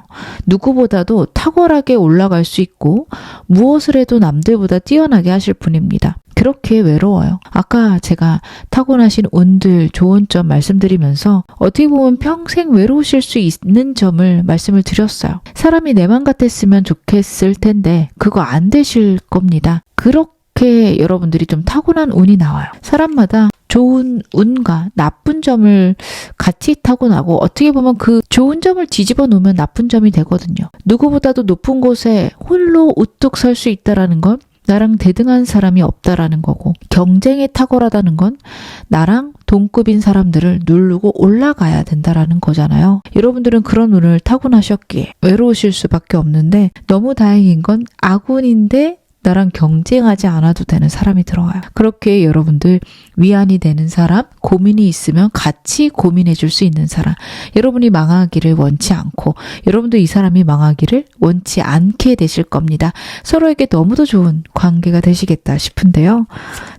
누구보다도 탁월하게 올라갈 수 있고 무엇을 해도 남들보다 뛰어나게 하실 분입니다. 그렇게 외로워요. 아까 제가 타고나신 운들, 좋은 점 말씀드리면서 어떻게 보면 평생 외로우실 수 있는 점을 말씀을 드렸어요. 사람이 내 맘 같았으면 좋겠을 텐데 그거 안 되실 겁니다. 그렇게 여러분들이 좀 타고난 운이 나와요. 사람마다 좋은 운과 나쁜 점을 같이 타고나고, 어떻게 보면 그 좋은 점을 뒤집어 놓으면 나쁜 점이 되거든요. 누구보다도 높은 곳에 홀로 우뚝 설 수 있다라는 건 나랑 대등한 사람이 없다라는 거고, 경쟁에 탁월하다는 건 나랑 동급인 사람들을 누르고 올라가야 된다라는 거잖아요. 여러분들은 그런 운을 타고나셨기에 외로우실 수밖에 없는데, 너무 다행인 건 아군인데 나랑 경쟁하지 않아도 되는 사람이 들어와요. 그렇게 여러분들 위안이 되는 사람, 고민이 있으면 같이 고민해 줄 수 있는 사람, 여러분이 망하기를 원치 않고 여러분도 이 사람이 망하기를 원치 않게 되실 겁니다. 서로에게 너무도 좋은 관계가 되시겠다 싶은데요.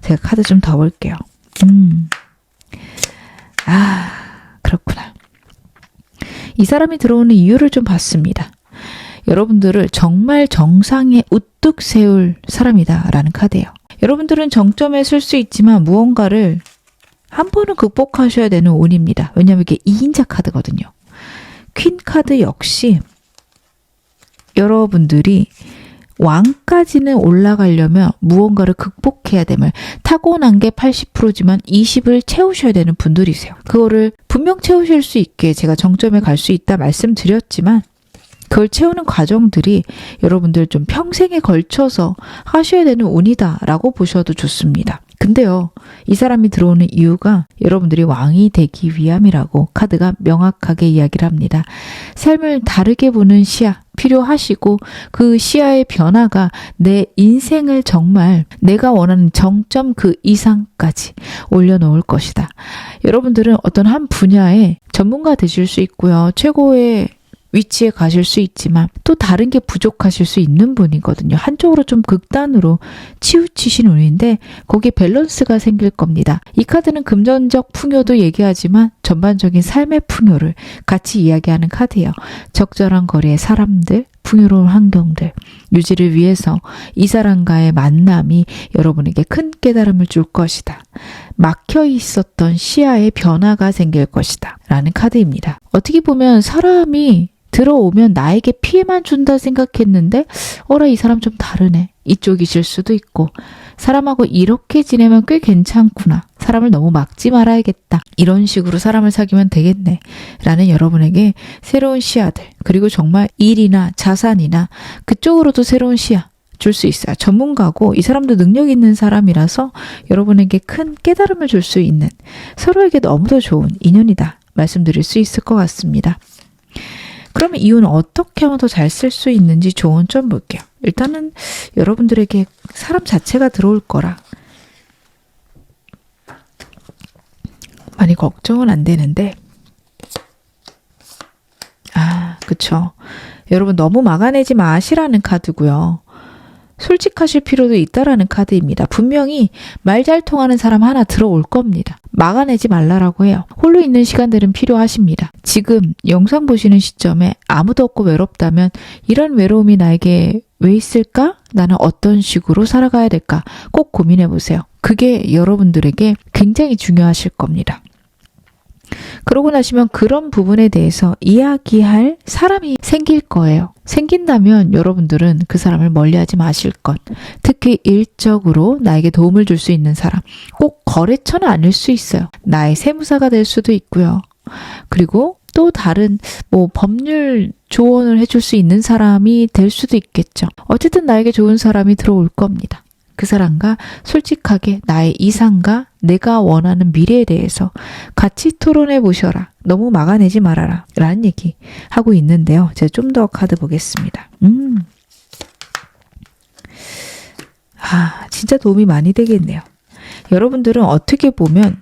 제가 카드 좀 더 볼게요. 그렇구나. 이 사람이 들어오는 이유를 좀 봤습니다. 여러분들을 정말 정상에 우뚝 세울 사람이다 라는 카드예요. 여러분들은 정점에 설 수 있지만 무언가를 한 번은 극복하셔야 되는 운입니다. 왜냐하면 이게 2인자 카드거든요. 퀸 카드 역시 여러분들이 왕까지는 올라가려면 무언가를 극복해야 됨을, 타고난 게 80%지만 20을 채우셔야 되는 분들이세요. 그거를 분명 채우실 수 있게 제가 정점에 갈 수 있다 말씀드렸지만, 그걸 채우는 과정들이 여러분들 좀 평생에 걸쳐서 하셔야 되는 운이다 라고 보셔도 좋습니다. 근데요, 이 사람이 들어오는 이유가 여러분들이 왕이 되기 위함이라고 카드가 명확하게 이야기를 합니다. 삶을 다르게 보는 시야 필요하시고, 그 시야의 변화가 내 인생을 정말 내가 원하는 정점 그 이상까지 올려놓을 것이다. 여러분들은 어떤 한 분야의 전문가 되실 수 있고요. 최고의 위치에 가실 수 있지만 또 다른 게 부족하실 수 있는 분이거든요. 한쪽으로 좀 극단으로 치우치신 운인데 거기에 밸런스가 생길 겁니다. 이 카드는 금전적 풍요도 얘기하지만 전반적인 삶의 풍요를 같이 이야기하는 카드예요. 적절한 거리의 사람들, 풍요로운 환경들 유지를 위해서 이 사람과의 만남이 여러분에게 큰 깨달음을 줄 것이다. 막혀 있었던 시야의 변화가 생길 것이다 라는 카드입니다. 어떻게 보면 사람이 들어오면 나에게 피해만 준다 생각했는데 어라 이 사람 좀 다르네. 이쪽이실 수도 있고 사람하고 이렇게 지내면 꽤 괜찮구나. 사람을 너무 막지 말아야겠다. 이런 식으로 사람을 사귀면 되겠네. 라는 여러분에게 새로운 시야들 그리고 정말 일이나 자산이나 그쪽으로도 새로운 시야 줄 수 있어요. 전문가고 이 사람도 능력 있는 사람이라서 여러분에게 큰 깨달음을 줄 수 있는 서로에게 너무도 좋은 인연이다. 말씀드릴 수 있을 것 같습니다. 그러면 이 운은 어떻게 하면 더 잘 쓸 수 있는지 조언 좀 볼게요. 일단은 여러분들에게 사람 자체가 들어올 거라 많이 걱정은 안 되는데 그쵸. 여러분 너무 막아내지 마시라는 카드고요. 솔직하실 필요도 있다라는 카드입니다. 분명히 말 잘 통하는 사람 하나 들어올 겁니다. 막아내지 말라라고 해요. 홀로 있는 시간들은 필요하십니다. 지금 영상 보시는 시점에 아무도 없고 외롭다면 이런 외로움이 나에게 왜 있을까? 나는 어떤 식으로 살아가야 될까? 꼭 고민해 보세요. 그게 여러분들에게 굉장히 중요하실 겁니다. 그러고 나시면 그런 부분에 대해서 이야기할 사람이 생길 거예요. 생긴다면 여러분들은 그 사람을 멀리하지 마실 것. 특히 일적으로 나에게 도움을 줄 수 있는 사람. 꼭 거래처는 아닐 수 있어요. 나의 세무사가 될 수도 있고요. 그리고 또 다른 법률 조언을 해줄 수 있는 사람이 될 수도 있겠죠. 어쨌든 나에게 좋은 사람이 들어올 겁니다. 그 사람과 솔직하게 나의 이상과 내가 원하는 미래에 대해서 같이 토론해 보셔라. 너무 막아내지 말아라. 라는 얘기 하고 있는데요. 제가 좀 더 카드 보겠습니다. 진짜 도움이 많이 되겠네요. 여러분들은 어떻게 보면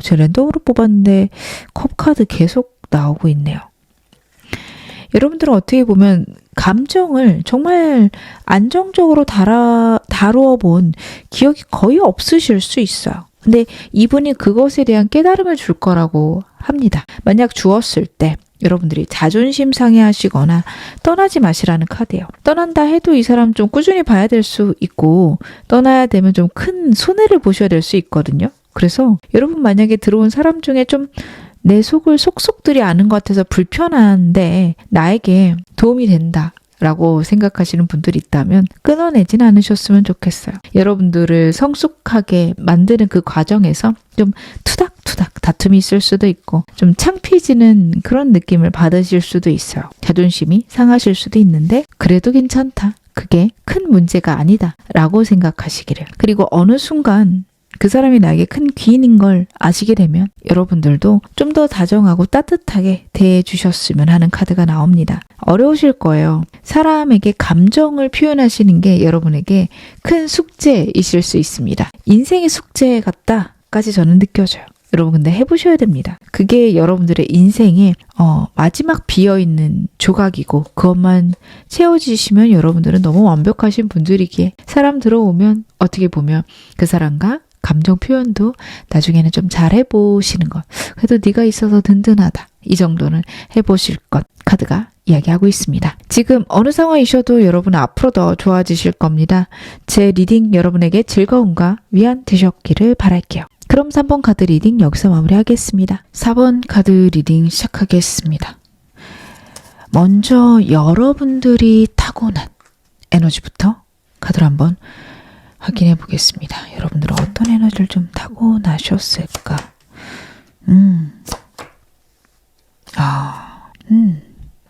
저 랜덤으로 뽑았는데 컵 카드 계속 나오고 있네요. 여러분들은 어떻게 보면 감정을 정말 안정적으로 다루어 본 기억이 거의 없으실 수 있어요. 근데 이분이 그것에 대한 깨달음을 줄 거라고 합니다. 만약 주었을 때 여러분들이 자존심 상해하시거나 떠나지 마시라는 카드예요. 떠난다 해도 이 사람 좀 꾸준히 봐야 될 수 있고 떠나야 되면 좀 큰 손해를 보셔야 될 수 있거든요. 그래서 여러분 만약에 들어온 사람 중에 좀 내 속을 속속들이 아는 것 같아서 불편한데 나에게 도움이 된다 라고 생각하시는 분들이 있다면 끊어내진 않으셨으면 좋겠어요. 여러분들을 성숙하게 만드는 그 과정에서 좀 투닥투닥 다툼이 있을 수도 있고 좀 창피해지는 그런 느낌을 받으실 수도 있어요. 자존심이 상하실 수도 있는데 그래도 괜찮다. 그게 큰 문제가 아니다 라고 생각하시기를. 그리고 어느 순간 그 사람이 나에게 큰 귀인인 걸 아시게 되면 여러분들도 좀 더 다정하고 따뜻하게 대해주셨으면 하는 카드가 나옵니다. 어려우실 거예요. 사람에게 감정을 표현하시는 게 여러분에게 큰 숙제이실 수 있습니다. 인생의 숙제 같다까지 저는 느껴져요. 여러분 근데 해보셔야 됩니다. 그게 여러분들의 인생의 마지막 비어있는 조각이고 그것만 채워지시면 여러분들은 너무 완벽하신 분들이기에 사람 들어오면 어떻게 보면 그 사람과 감정 표현도 나중에는 좀 잘 해보시는 것. 그래도 네가 있어서 든든하다. 이 정도는 해보실 것. 카드가 이야기하고 있습니다. 지금 어느 상황이셔도 여러분은 앞으로 더 좋아지실 겁니다. 제 리딩 여러분에게 즐거움과 위안 되셨기를 바랄게요. 그럼 3번 카드 리딩 여기서 마무리하겠습니다. 4번 카드 리딩 시작하겠습니다. 먼저 여러분들이 타고난 에너지부터 카드를 한번 확인해 보겠습니다. 여러분들은 어떤 에너지를 좀 타고나셨을까?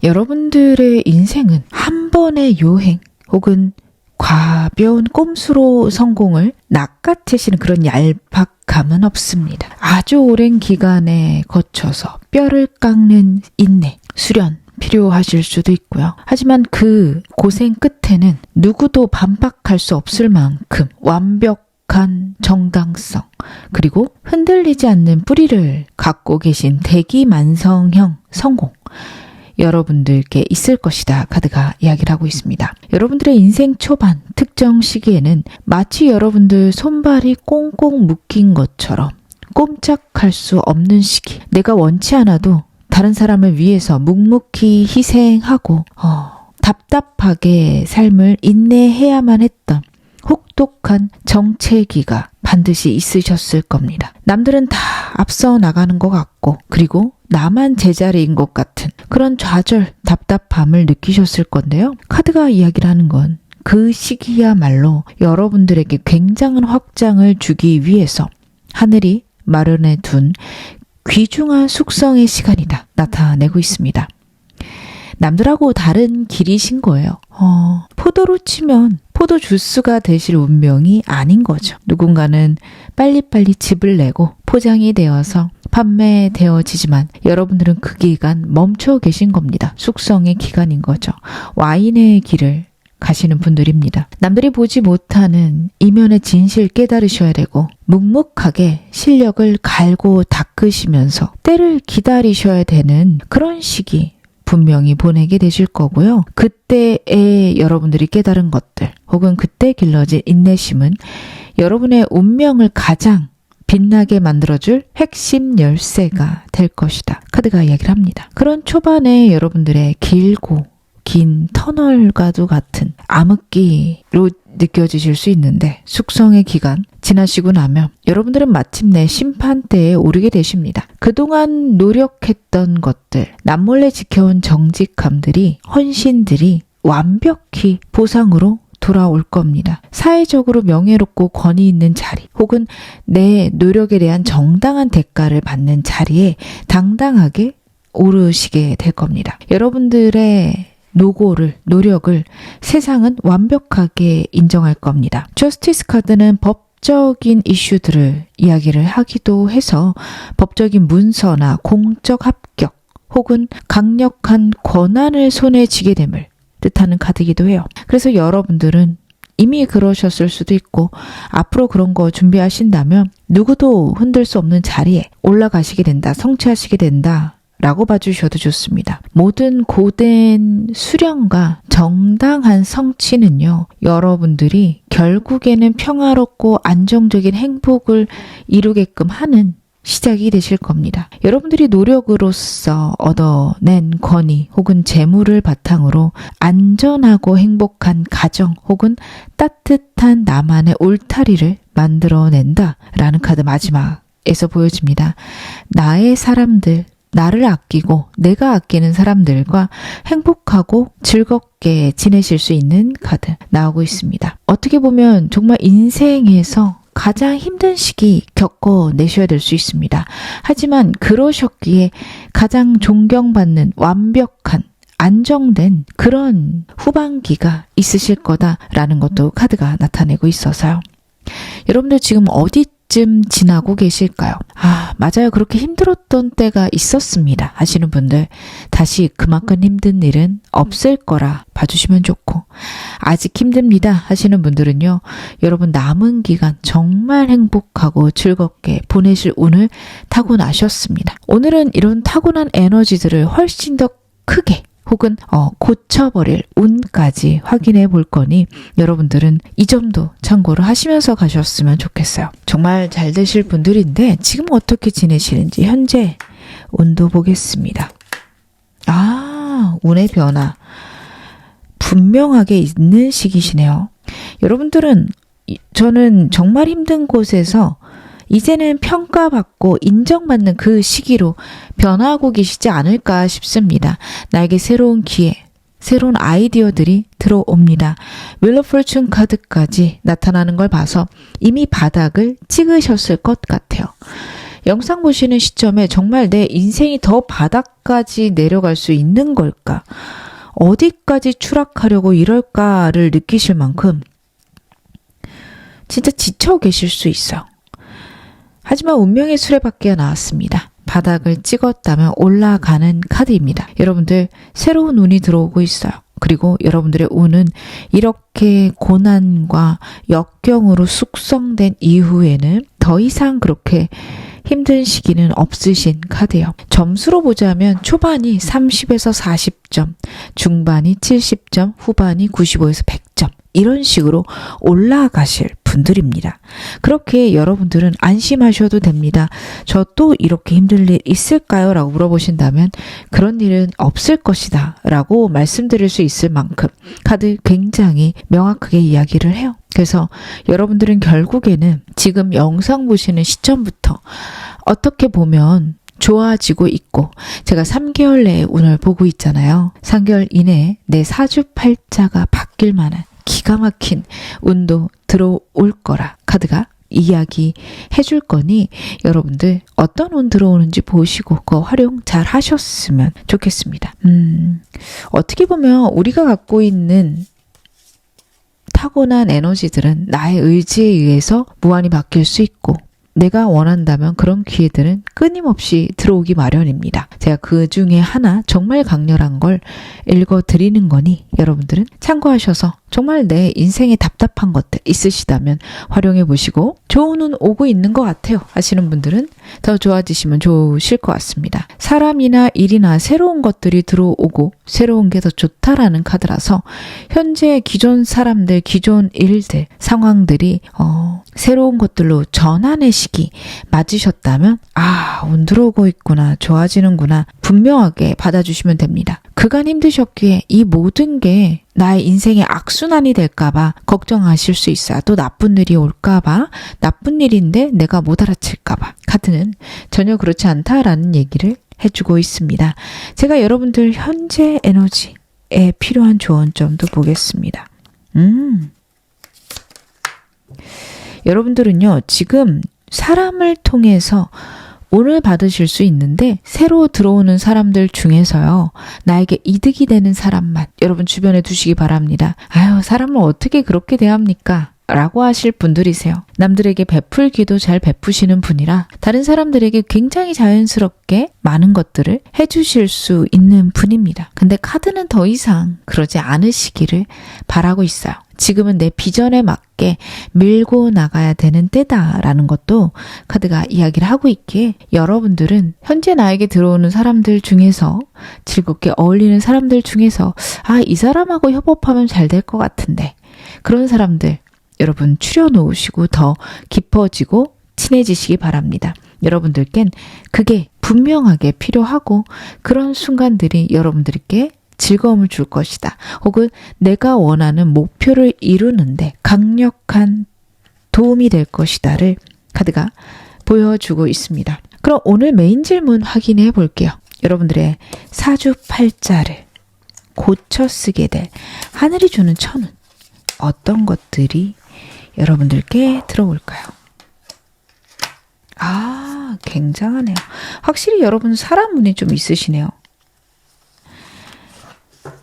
여러분들의 인생은 한 번의 요행 혹은 가벼운 꼼수로 성공을 낚아채시는 그런 얄팍함은 없습니다. 아주 오랜 기간에 거쳐서 뼈를 깎는 인내, 수련 필요하실 수도 있고요. 하지만 그 고생 끝에는 누구도 반박할 수 없을 만큼 완벽한 정당성 그리고 흔들리지 않는 뿌리를 갖고 계신 대기만성형 성공 여러분들께 있을 것이다 카드가 이야기를 하고 있습니다. 여러분들의 인생 초반 특정 시기에는 마치 여러분들 손발이 꽁꽁 묶인 것처럼 꼼짝할 수 없는 시기, 내가 원치 않아도 다른 사람을 위해서 묵묵히 희생하고 답답하게 삶을 인내해야만 했던 혹독한 정체기가 반드시 있으셨을 겁니다. 남들은 다 앞서 나가는 것 같고 그리고 나만 제자리인 것 같은 그런 좌절, 답답함을 느끼셨을 건데요. 카드가 이야기를 하는 건 그 시기야말로 여러분들에게 굉장한 확장을 주기 위해서 하늘이 마련해 둔 귀중한 숙성의 시간이다 나타내고 있습니다. 남들하고 다른 길이신 거예요. 포도로 치면 포도 주스가 되실 운명이 아닌 거죠. 누군가는 빨리빨리 집을 내고 포장이 되어서 판매되어지지만 여러분들은 그 기간 멈춰 계신 겁니다. 숙성의 기간인 거죠. 와인의 길을 가시는 분들입니다. 남들이 보지 못하는 이면의 진실 깨달으셔야 되고 묵묵하게 실력을 갈고 닦으시면서 때를 기다리셔야 되는 그런 시기 분명히 보내게 되실 거고요. 그때에 여러분들이 깨달은 것들 혹은 그때 길러진 인내심은 여러분의 운명을 가장 빛나게 만들어줄 핵심 열쇠가 될 것이다. 카드가 이야기를 합니다. 그런 초반에 여러분들의 길고 긴 터널과도 같은 암흑기로 느껴지실 수 있는데 숙성의 기간 지나시고 나면 여러분들은 마침내 심판대에 오르게 되십니다. 그동안 노력했던 것들, 남몰래 지켜온 정직함들이, 헌신들이 완벽히 보상으로 돌아올 겁니다. 사회적으로 명예롭고 권위 있는 자리 혹은 내 노력에 대한 정당한 대가를 받는 자리에 당당하게 오르시게 될 겁니다. 여러분들의 노력을 세상은 완벽하게 인정할 겁니다. 저스티스 카드는 법적인 이슈들을 이야기를 하기도 해서 법적인 문서나 공적 합격 혹은 강력한 권한을 손에 쥐게 됨을 뜻하는 카드이기도 해요. 그래서 여러분들은 이미 그러셨을 수도 있고 앞으로 그런 거 준비하신다면 누구도 흔들 수 없는 자리에 올라가시게 된다, 성취하시게 된다 라고 봐주셔도 좋습니다. 모든 고된 수련과 정당한 성취는요, 여러분들이 결국에는 평화롭고 안정적인 행복을 이루게끔 하는 시작이 되실 겁니다. 여러분들이 노력으로서 얻어낸 권위 혹은 재물을 바탕으로 안전하고 행복한 가정 혹은 따뜻한 나만의 울타리를 만들어낸다라는 카드 마지막에서 보여집니다. 나의 사람들, 나를 아끼고 내가 아끼는 사람들과 행복하고 즐겁게 지내실 수 있는 카드 나오고 있습니다. 어떻게 보면 정말 인생에서 가장 힘든 시기 겪어내셔야 될 수 있습니다. 하지만 그러셨기에 가장 존경받는 완벽한 안정된 그런 후반기가 있으실 거다라는 것도 카드가 나타내고 있어서요. 여러분들 지금 어디쯤 지나고 계실까요? 맞아요. 그렇게 힘들었던 때가 있었습니다 하시는 분들, 다시 그만큼 힘든 일은 없을 거라 봐주시면 좋고, 아직 힘듭니다 하시는 분들은요, 여러분 남은 기간 정말 행복하고 즐겁게 보내실 운을 타고나셨습니다. 오늘은 이런 타고난 에너지들을 훨씬 더 크게 혹은 고쳐버릴 운까지 확인해 볼 거니 여러분들은 이 점도 참고를 하시면서 가셨으면 좋겠어요. 정말 잘 되실 분들인데 지금 어떻게 지내시는지 현재 운도 보겠습니다. 운의 변화 분명하게 있는 시기시네요. 여러분들은 저는 정말 힘든 곳에서 이제는 평가받고 인정받는 그 시기로 변화하고 계시지 않을까 싶습니다. 나에게 새로운 기회, 새로운 아이디어들이 들어옵니다. 윌 오브 포춘 카드까지 나타나는 걸 봐서 이미 바닥을 찍으셨을 것 같아요. 영상 보시는 시점에 정말 내 인생이 더 바닥까지 내려갈 수 있는 걸까? 어디까지 추락하려고 이럴까를 느끼실 만큼 진짜 지쳐 계실 수 있어요. 하지만 운명의 수레바퀴가 나왔습니다. 바닥을 찍었다면 올라가는 카드입니다. 여러분들 새로운 운이 들어오고 있어요. 그리고 여러분들의 운은 이렇게 고난과 역경으로 숙성된 이후에는 더 이상 그렇게 힘든 시기는 없으신 카드예요. 점수로 보자면 초반이 30에서 40점, 중반이 70점, 후반이 95에서 100점 이런 식으로 올라가실 분들입니다. 그렇게 여러분들은 안심하셔도 됩니다. 저 또 이렇게 힘들 일 있을까요? 라고 물어보신다면 그런 일은 없을 것이다 라고 말씀드릴 수 있을 만큼 카드 굉장히 명확하게 이야기를 해요. 그래서 여러분들은 결국에는 지금 영상 보시는 시점부터 어떻게 보면 좋아지고 있고 제가 3개월 내에 운을 보고 있잖아요. 3개월 이내에 내 사주팔자가 바뀔 만한 기가 막힌 운도 들어올 거라 카드가 이야기 해줄 거니 여러분들 어떤 운 들어오는지 보시고 그거 활용 잘 하셨으면 좋겠습니다. 어떻게 보면 우리가 갖고 있는 타고난 에너지들은 나의 의지에 의해서 무한히 바뀔 수 있고 내가 원한다면 그런 기회들은 끊임없이 들어오기 마련입니다. 제가 그 중에 하나 정말 강렬한 걸 읽어드리는 거니 여러분들은 참고하셔서 정말 내 인생에 답답한 것들 있으시다면 활용해 보시고 좋은 운 오고 있는 것 같아요 하시는 분들은 더 좋아지시면 좋으실 것 같습니다. 사람이나 일이나 새로운 것들이 들어오고 새로운 게 더 좋다라는 카드라서 현재 기존 사람들, 기존 일들, 상황들이 새로운 것들로 전환의 시기 맞으셨다면 운 들어오고 있구나, 좋아지는구나 분명하게 받아주시면 됩니다. 그간 힘드셨기에 이 모든 게 나의 인생의 악순환이 될까봐 걱정하실 수 있어요. 또 나쁜 일이 올까봐, 나쁜 일인데 내가 못 알아챌까봐. 카드는 전혀 그렇지 않다라는 얘기를 해주고 있습니다. 제가 여러분들 현재 에너지에 필요한 조언점도 보겠습니다. 여러분들은요, 지금 사람을 통해서 운을 받으실 수 있는데 새로 들어오는 사람들 중에서요. 나에게 이득이 되는 사람만 여러분 주변에 두시기 바랍니다. 아유, 사람을 어떻게 그렇게 대합니까? 라고 하실 분들이세요. 남들에게 베풀기도 잘 베푸시는 분이라 다른 사람들에게 굉장히 자연스럽게 많은 것들을 해주실 수 있는 분입니다. 근데 카드는 더 이상 그러지 않으시기를 바라고 있어요. 지금은 내 비전에 맞게 밀고 나가야 되는 때다라는 것도 카드가 이야기를 하고 있기에 여러분들은 현재 나에게 들어오는 사람들 중에서 즐겁게 어울리는 사람들 중에서 이 사람하고 협업하면 잘 될 것 같은데 그런 사람들 여러분 추려놓으시고 더 깊어지고 친해지시기 바랍니다. 여러분들께는 그게 분명하게 필요하고 그런 순간들이 여러분들께 즐거움을 줄 것이다. 혹은 내가 원하는 목표를 이루는데 강력한 도움이 될 것이다를 카드가 보여주고 있습니다. 그럼 오늘 메인 질문 확인해 볼게요. 여러분들의 사주팔자를 고쳐 쓰게 될 하늘이 주는 천운 어떤 것들이 여러분들께 들어올까요? 굉장하네요. 확실히 여러분 사람 운이 좀 있으시네요.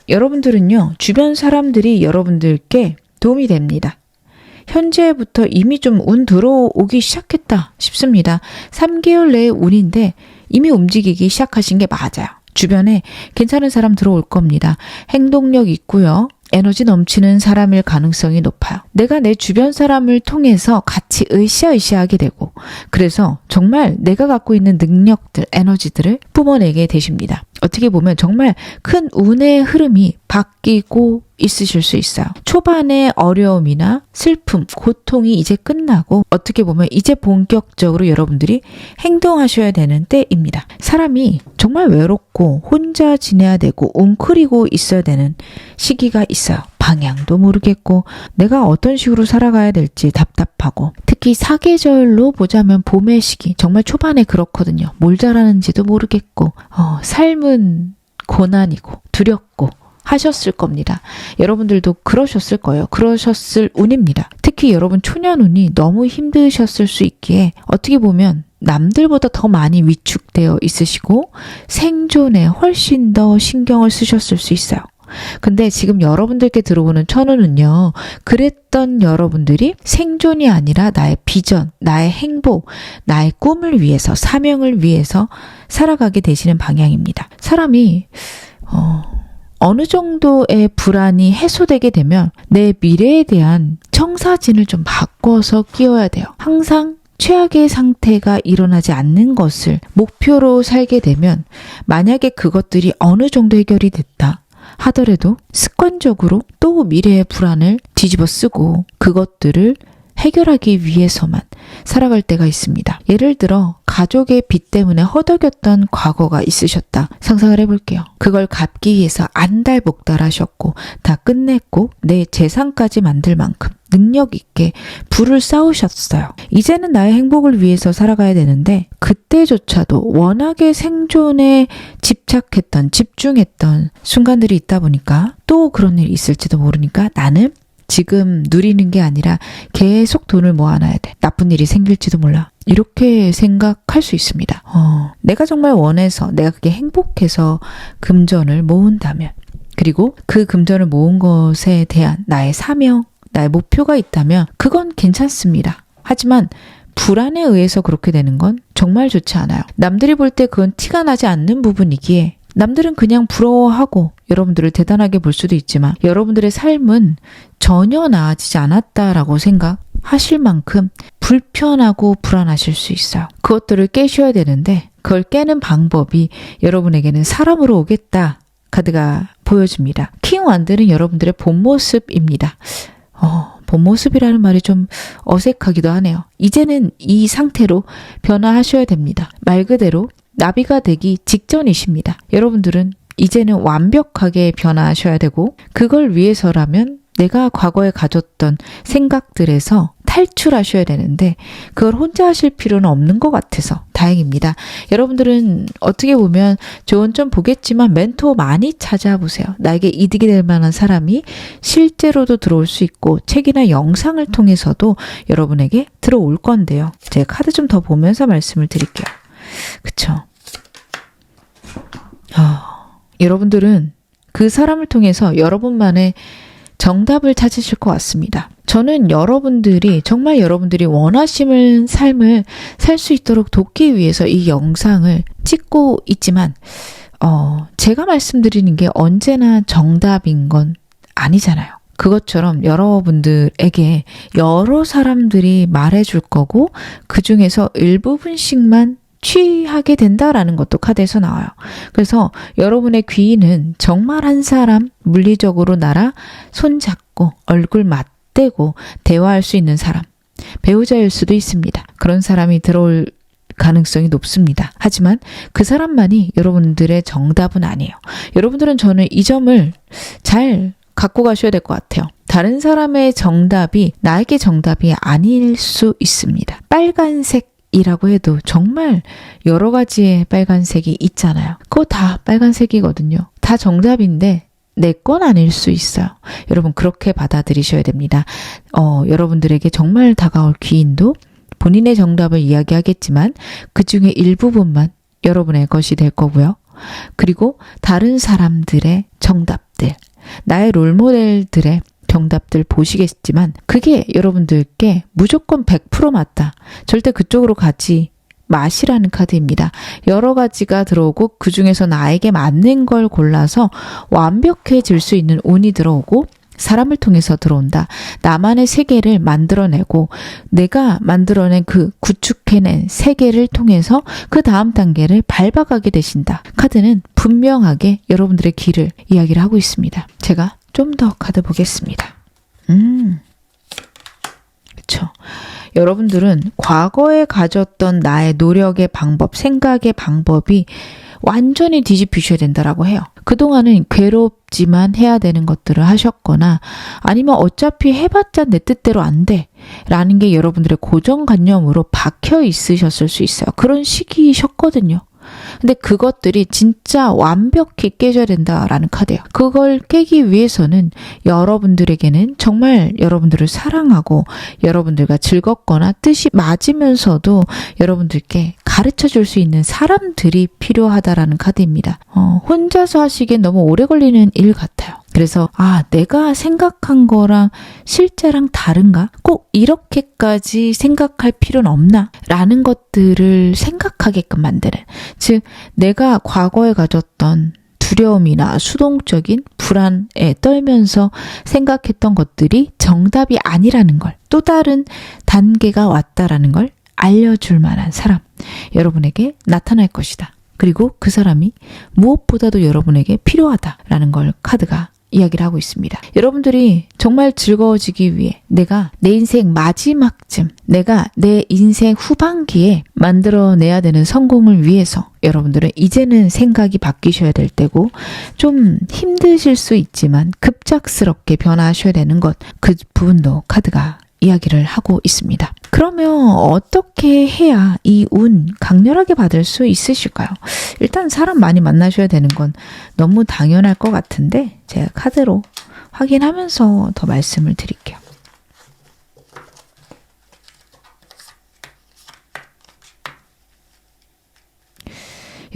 여러분들은요, 주변 사람들이 여러분들께 도움이 됩니다. 현재부터 이미 좀 운 들어오기 시작했다 싶습니다. 3개월 내의 운인데 이미 움직이기 시작하신 게 맞아요. 주변에 괜찮은 사람 들어올 겁니다. 행동력 있고요. 에너지 넘치는 사람일 가능성이 높아요. 내가 내 주변 사람을 통해서 같이 으쌰으쌰하게 되고 그래서 정말 내가 갖고 있는 능력들, 에너지들을 뿜어내게 되십니다. 어떻게 보면 정말 큰 운의 흐름이 바뀌고 있으실 수 있어요. 초반의 어려움이나 슬픔, 고통이 이제 끝나고 어떻게 보면 이제 본격적으로 여러분들이 행동하셔야 되는 때입니다. 사람이 정말 외롭고 혼자 지내야 되고 웅크리고 있어야 되는 시기가 있어요. 방향도 모르겠고 내가 어떤 식으로 살아가야 될지 답답하고 특히 사계절로 보자면 봄의 시기 정말 초반에 그렇거든요. 뭘 잘하는지도 모르겠고 삶은 고난이고 두렵고 하셨을 겁니다. 여러분들도 그러셨을 거예요. 그러셨을 운입니다. 특히 여러분 초년운이 너무 힘드셨을 수 있기에 어떻게 보면 남들보다 더 많이 위축되어 있으시고 생존에 훨씬 더 신경을 쓰셨을 수 있어요. 근데 지금 여러분들께 들어오는 천운은요. 그랬던 여러분들이 생존이 아니라 나의 비전, 나의 행복, 나의 꿈을 위해서, 사명을 위해서 살아가게 되시는 방향입니다. 사람이 어느 정도의 불안이 해소되게 되면 내 미래에 대한 청사진을 좀 바꿔서 끼워야 돼요. 항상 최악의 상태가 일어나지 않는 것을 목표로 살게 되면 만약에 그것들이 어느 정도 해결이 됐다 하더라도 습관적으로 또 미래의 불안을 뒤집어 쓰고 그것들을 해결하기 위해서만 살아갈 때가 있습니다. 예를 들어 가족의 빚 때문에 허덕였던 과거가 있으셨다. 상상을 해볼게요. 그걸 갚기 위해서 안달복달하셨고 다 끝냈고 내 재산까지 만들 만큼 능력 있게 부를 쌓으셨어요. 이제는 나의 행복을 위해서 살아가야 되는데 그때조차도 워낙에 생존에 집중했던 순간들이 있다 보니까 또 그런 일이 있을지도 모르니까 나는 지금 누리는 게 아니라 계속 돈을 모아놔야 돼. 나쁜 일이 생길지도 몰라. 이렇게 생각할 수 있습니다. 내가 정말 원해서 내가 그게 행복해서 금전을 모은다면 그리고 그 금전을 모은 것에 대한 나의 사명, 나의 목표가 있다면 그건 괜찮습니다. 하지만 불안에 의해서 그렇게 되는 건 정말 좋지 않아요. 남들이 볼 때 그건 티가 나지 않는 부분이기에 남들은 그냥 부러워하고 여러분들을 대단하게 볼 수도 있지만 여러분들의 삶은 전혀 나아지지 않았다라고 생각하실 만큼 불편하고 불안하실 수 있어요. 그것들을 깨셔야 되는데 그걸 깨는 방법이 여러분에게는 사람으로 오겠다 카드가 보여줍니다. 킹 완드는 여러분들의 본 모습입니다. 본 모습이라는 말이 좀 어색하기도 하네요. 이제는 이 상태로 변화하셔야 됩니다. 말 그대로 나비가 되기 직전이십니다. 여러분들은 이제는 완벽하게 변화하셔야 되고 그걸 위해서라면 내가 과거에 가졌던 생각들에서 탈출하셔야 되는데 그걸 혼자 하실 필요는 없는 것 같아서 다행입니다. 여러분들은 어떻게 보면 조언 좀 보겠지만 멘토 많이 찾아보세요. 나에게 이득이 될 만한 사람이 실제로도 들어올 수 있고 책이나 영상을 통해서도 여러분에게 들어올 건데요. 제가 카드 좀 더 보면서 말씀을 드릴게요. 그쵸? 여러분들은 그 사람을 통해서 여러분만의 정답을 찾으실 것 같습니다. 저는 여러분들이 정말 여러분들이 원하시는 삶을 살 수 있도록 돕기 위해서 이 영상을 찍고 있지만 제가 말씀드리는 게 언제나 정답인 건 아니잖아요. 그것처럼 여러분들에게 여러 사람들이 말해줄 거고 그 중에서 일부분씩만 취하게 된다라는 것도 카드에서 나와요. 그래서 여러분의 귀인은 정말 한 사람 물리적으로 나랑 손잡고 얼굴 맞대고 대화할 수 있는 사람, 배우자일 수도 있습니다. 그런 사람이 들어올 가능성이 높습니다. 하지만 그 사람만이 여러분들의 정답은 아니에요. 여러분들은 저는 이 점을 잘 갖고 가셔야 될 것 같아요. 다른 사람의 정답이 나에게 정답이 아닐 수 있습니다. 빨간색 이라고 해도 정말 여러 가지의 빨간색이 있잖아요. 그거 다 빨간색이거든요. 다 정답인데 내 건 아닐 수 있어요. 여러분 그렇게 받아들이셔야 됩니다. 여러분들에게 정말 다가올 귀인도 본인의 정답을 이야기하겠지만 그 중에 일부분만 여러분의 것이 될 거고요. 그리고 다른 사람들의 정답들, 나의 롤모델들의 정답들 보시겠지만 그게 여러분들께 무조건 100% 맞다. 절대 그쪽으로 가지 마시라는 카드입니다. 여러 가지가 들어오고 그 중에서 나에게 맞는 걸 골라서 완벽해질 수 있는 운이 들어오고 사람을 통해서 들어온다. 나만의 세계를 만들어내고 내가 만들어낸 그 구축해낸 세계를 통해서 그 다음 단계를 밟아가게 되신다. 카드는 분명하게 여러분들의 길을 이야기를 하고 있습니다. 제가 좀 더 카드 보겠습니다. 그렇죠. 여러분들은 과거에 가졌던 나의 노력의 방법, 생각의 방법이 완전히 뒤집히셔야 된다라고 해요. 그동안은 괴롭지만 해야 되는 것들을 하셨거나 아니면 어차피 해봤자 내 뜻대로 안 돼 라는 게 여러분들의 고정관념으로 박혀 있으셨을 수 있어요. 그런 시기셨거든요. 근데 그것들이 진짜 완벽히 깨져야 된다라는 카드예요. 그걸 깨기 위해서는 여러분들에게는 정말 여러분들을 사랑하고 여러분들과 즐겁거나 뜻이 맞으면서도 여러분들께 가르쳐 줄 수 있는 사람들이 필요하다라는 카드입니다. 혼자서 하시기엔 너무 오래 걸리는 일 같아요. 그래서 내가 생각한 거랑 실제랑 다른가? 꼭 이렇게까지 생각할 필요는 없나? 라는 것들을 생각하게끔 만드는, 즉 내가 과거에 가졌던 두려움이나 수동적인 불안에 떨면서 생각했던 것들이 정답이 아니라는 걸, 또 다른 단계가 왔다라는 걸 알려줄 만한 사람, 여러분에게 나타날 것이다. 그리고 그 사람이 무엇보다도 여러분에게 필요하다라는 걸 카드가 이야기를 하고 있습니다. 여러분들이 정말 즐거워지기 위해 내가 내 인생 마지막쯤, 내가 내 인생 후반기에 만들어내야 되는 성공을 위해서 여러분들은 이제는 생각이 바뀌셔야 될 때고 좀 힘드실 수 있지만 급작스럽게 변화하셔야 되는 것, 그 부분도 카드가 이야기를 하고 있습니다. 그러면 어떻게 해야 이 운 강렬하게 받을 수 있으실까요? 일단 사람 많이 만나셔야 되는 건 너무 당연할 것 같은데 제가 카드로 확인하면서 더 말씀을 드릴게요.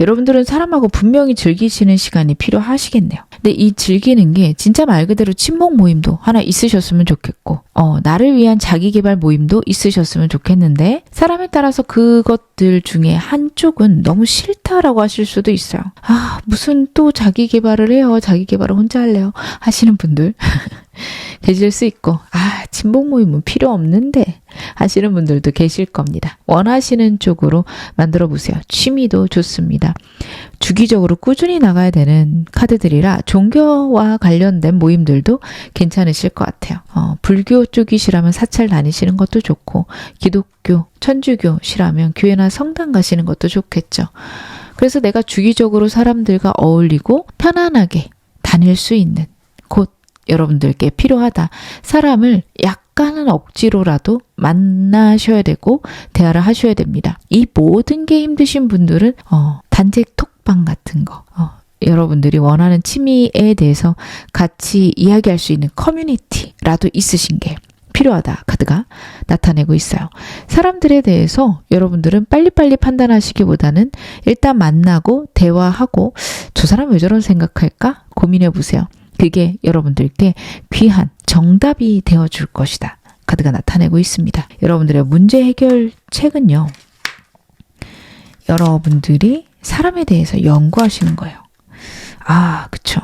여러분들은 사람하고 분명히 즐기시는 시간이 필요하시겠네요. 근데 이 즐기는 게 진짜 말 그대로 친목 모임도 하나 있으셨으면 좋겠고 나를 위한 자기계발 모임도 있으셨으면 좋겠는데 사람에 따라서 그것들 중에 한쪽은 너무 싫다라고 하실 수도 있어요. 아, 무슨 또 자기계발을 해요. 자기계발을 혼자 할래요. 하시는 분들 계실 수 있고 친목 모임은 필요 없는데 하시는 분들도 계실 겁니다. 원하시는 쪽으로 만들어 보세요. 취미도 좋습니다. 주기적으로 꾸준히 나가야 되는 카드들이라 종교와 관련된 모임들도 괜찮으실 것 같아요. 불교 쪽이시라면 사찰 다니시는 것도 좋고 기독교, 천주교시라면 교회나 성당 가시는 것도 좋겠죠. 그래서 내가 주기적으로 사람들과 어울리고 편안하게 다닐 수 있는 곳 여러분들께 필요하다. 사람을 약간은 억지로라도 만나셔야 되고 대화를 하셔야 됩니다. 이 모든 게 힘드신 분들은 단체 톡방 같은 거 여러분들이 원하는 취미에 대해서 같이 이야기할 수 있는 커뮤니티라도 있으신 게 필요하다. 카드가 나타내고 있어요. 사람들에 대해서 여러분들은 빨리빨리 판단하시기보다는 일단 만나고 대화하고 저 사람 왜 저런 생각할까? 고민해 보세요. 그게 여러분들께 귀한 정답이 되어줄 것이다. 카드가 나타내고 있습니다. 여러분들의 문제 해결책은요. 여러분들이 사람에 대해서 연구하시는 거예요. 그쵸.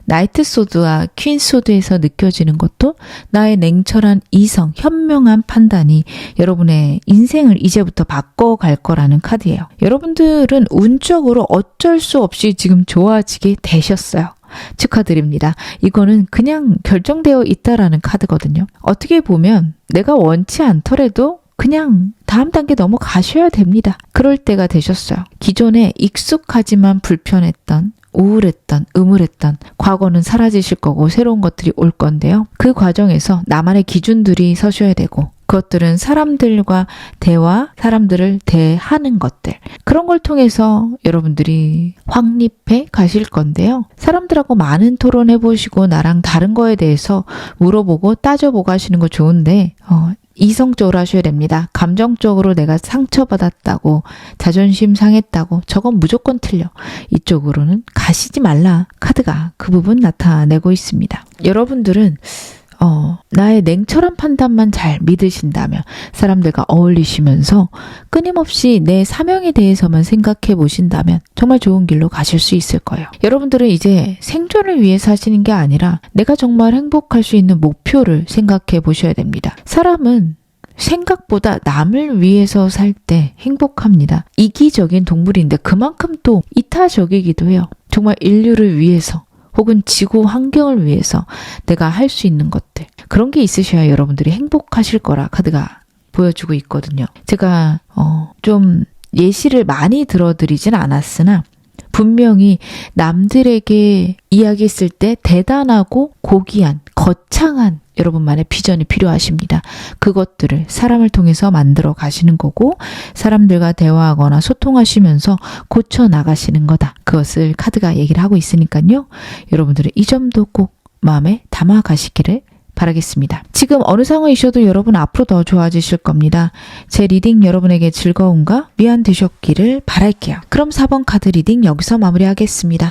나이트 소드와 퀸 소드에서 느껴지는 것도 나의 냉철한 이성, 현명한 판단이 여러분의 인생을 이제부터 바꿔갈 거라는 카드예요. 여러분들은 운적으로 어쩔 수 없이 지금 좋아지게 되셨어요. 축하드립니다. 이거는 그냥 결정되어 있다라는 카드거든요. 어떻게 보면 내가 원치 않더라도 그냥 다음 단계 넘어가셔야 됩니다. 그럴 때가 되셨어요. 기존에 익숙하지만 불편했던 우울했던, 음울했던 과거는 사라지실 거고 새로운 것들이 올 건데요. 그 과정에서 나만의 기준들이 서셔야 되고 그것들은 사람들과 대화, 사람들을 대하는 것들 그런 걸 통해서 여러분들이 확립해 가실 건데요. 사람들하고 많은 토론해 보시고 나랑 다른 거에 대해서 물어보고 따져보고 하시는 거 좋은데 이성적으로 하셔야 됩니다. 감정적으로 내가 상처받았다고 자존심 상했다고 저건 무조건 틀려. 이쪽으로는 가시지 말라. 카드가 그 부분 나타내고 있습니다. 여러분들은 나의 냉철한 판단만 잘 믿으신다면 사람들과 어울리시면서 끊임없이 내 사명에 대해서만 생각해 보신다면 정말 좋은 길로 가실 수 있을 거예요. 여러분들은 이제 생존을 위해서 하시는 게 아니라 내가 정말 행복할 수 있는 목표를 생각해 보셔야 됩니다. 사람은 생각보다 남을 위해서 살 때 행복합니다. 이기적인 동물인데 그만큼 또 이타적이기도 해요. 정말 인류를 위해서 혹은 지구 환경을 위해서 내가 할 수 있는 것들 그런 게 있으셔야 여러분들이 행복하실 거라 카드가 보여주고 있거든요. 제가 좀 예시를 많이 들어드리진 않았으나 분명히 남들에게 이야기했을 때 대단하고 고귀한 거창한 여러분만의 비전이 필요하십니다. 그것들을 사람을 통해서 만들어 가시는 거고 사람들과 대화하거나 소통하시면서 고쳐 나가시는 거다. 그것을 카드가 얘기를 하고 있으니까요. 여러분들은 이 점도 꼭 마음에 담아 가시기를 바라겠습니다. 지금 어느 상황이셔도 여러분 앞으로 더 좋아지실 겁니다. 제 리딩 여러분에게 즐거움과 위안 되셨기를 바랄게요. 그럼 4번 카드 리딩 여기서 마무리하겠습니다.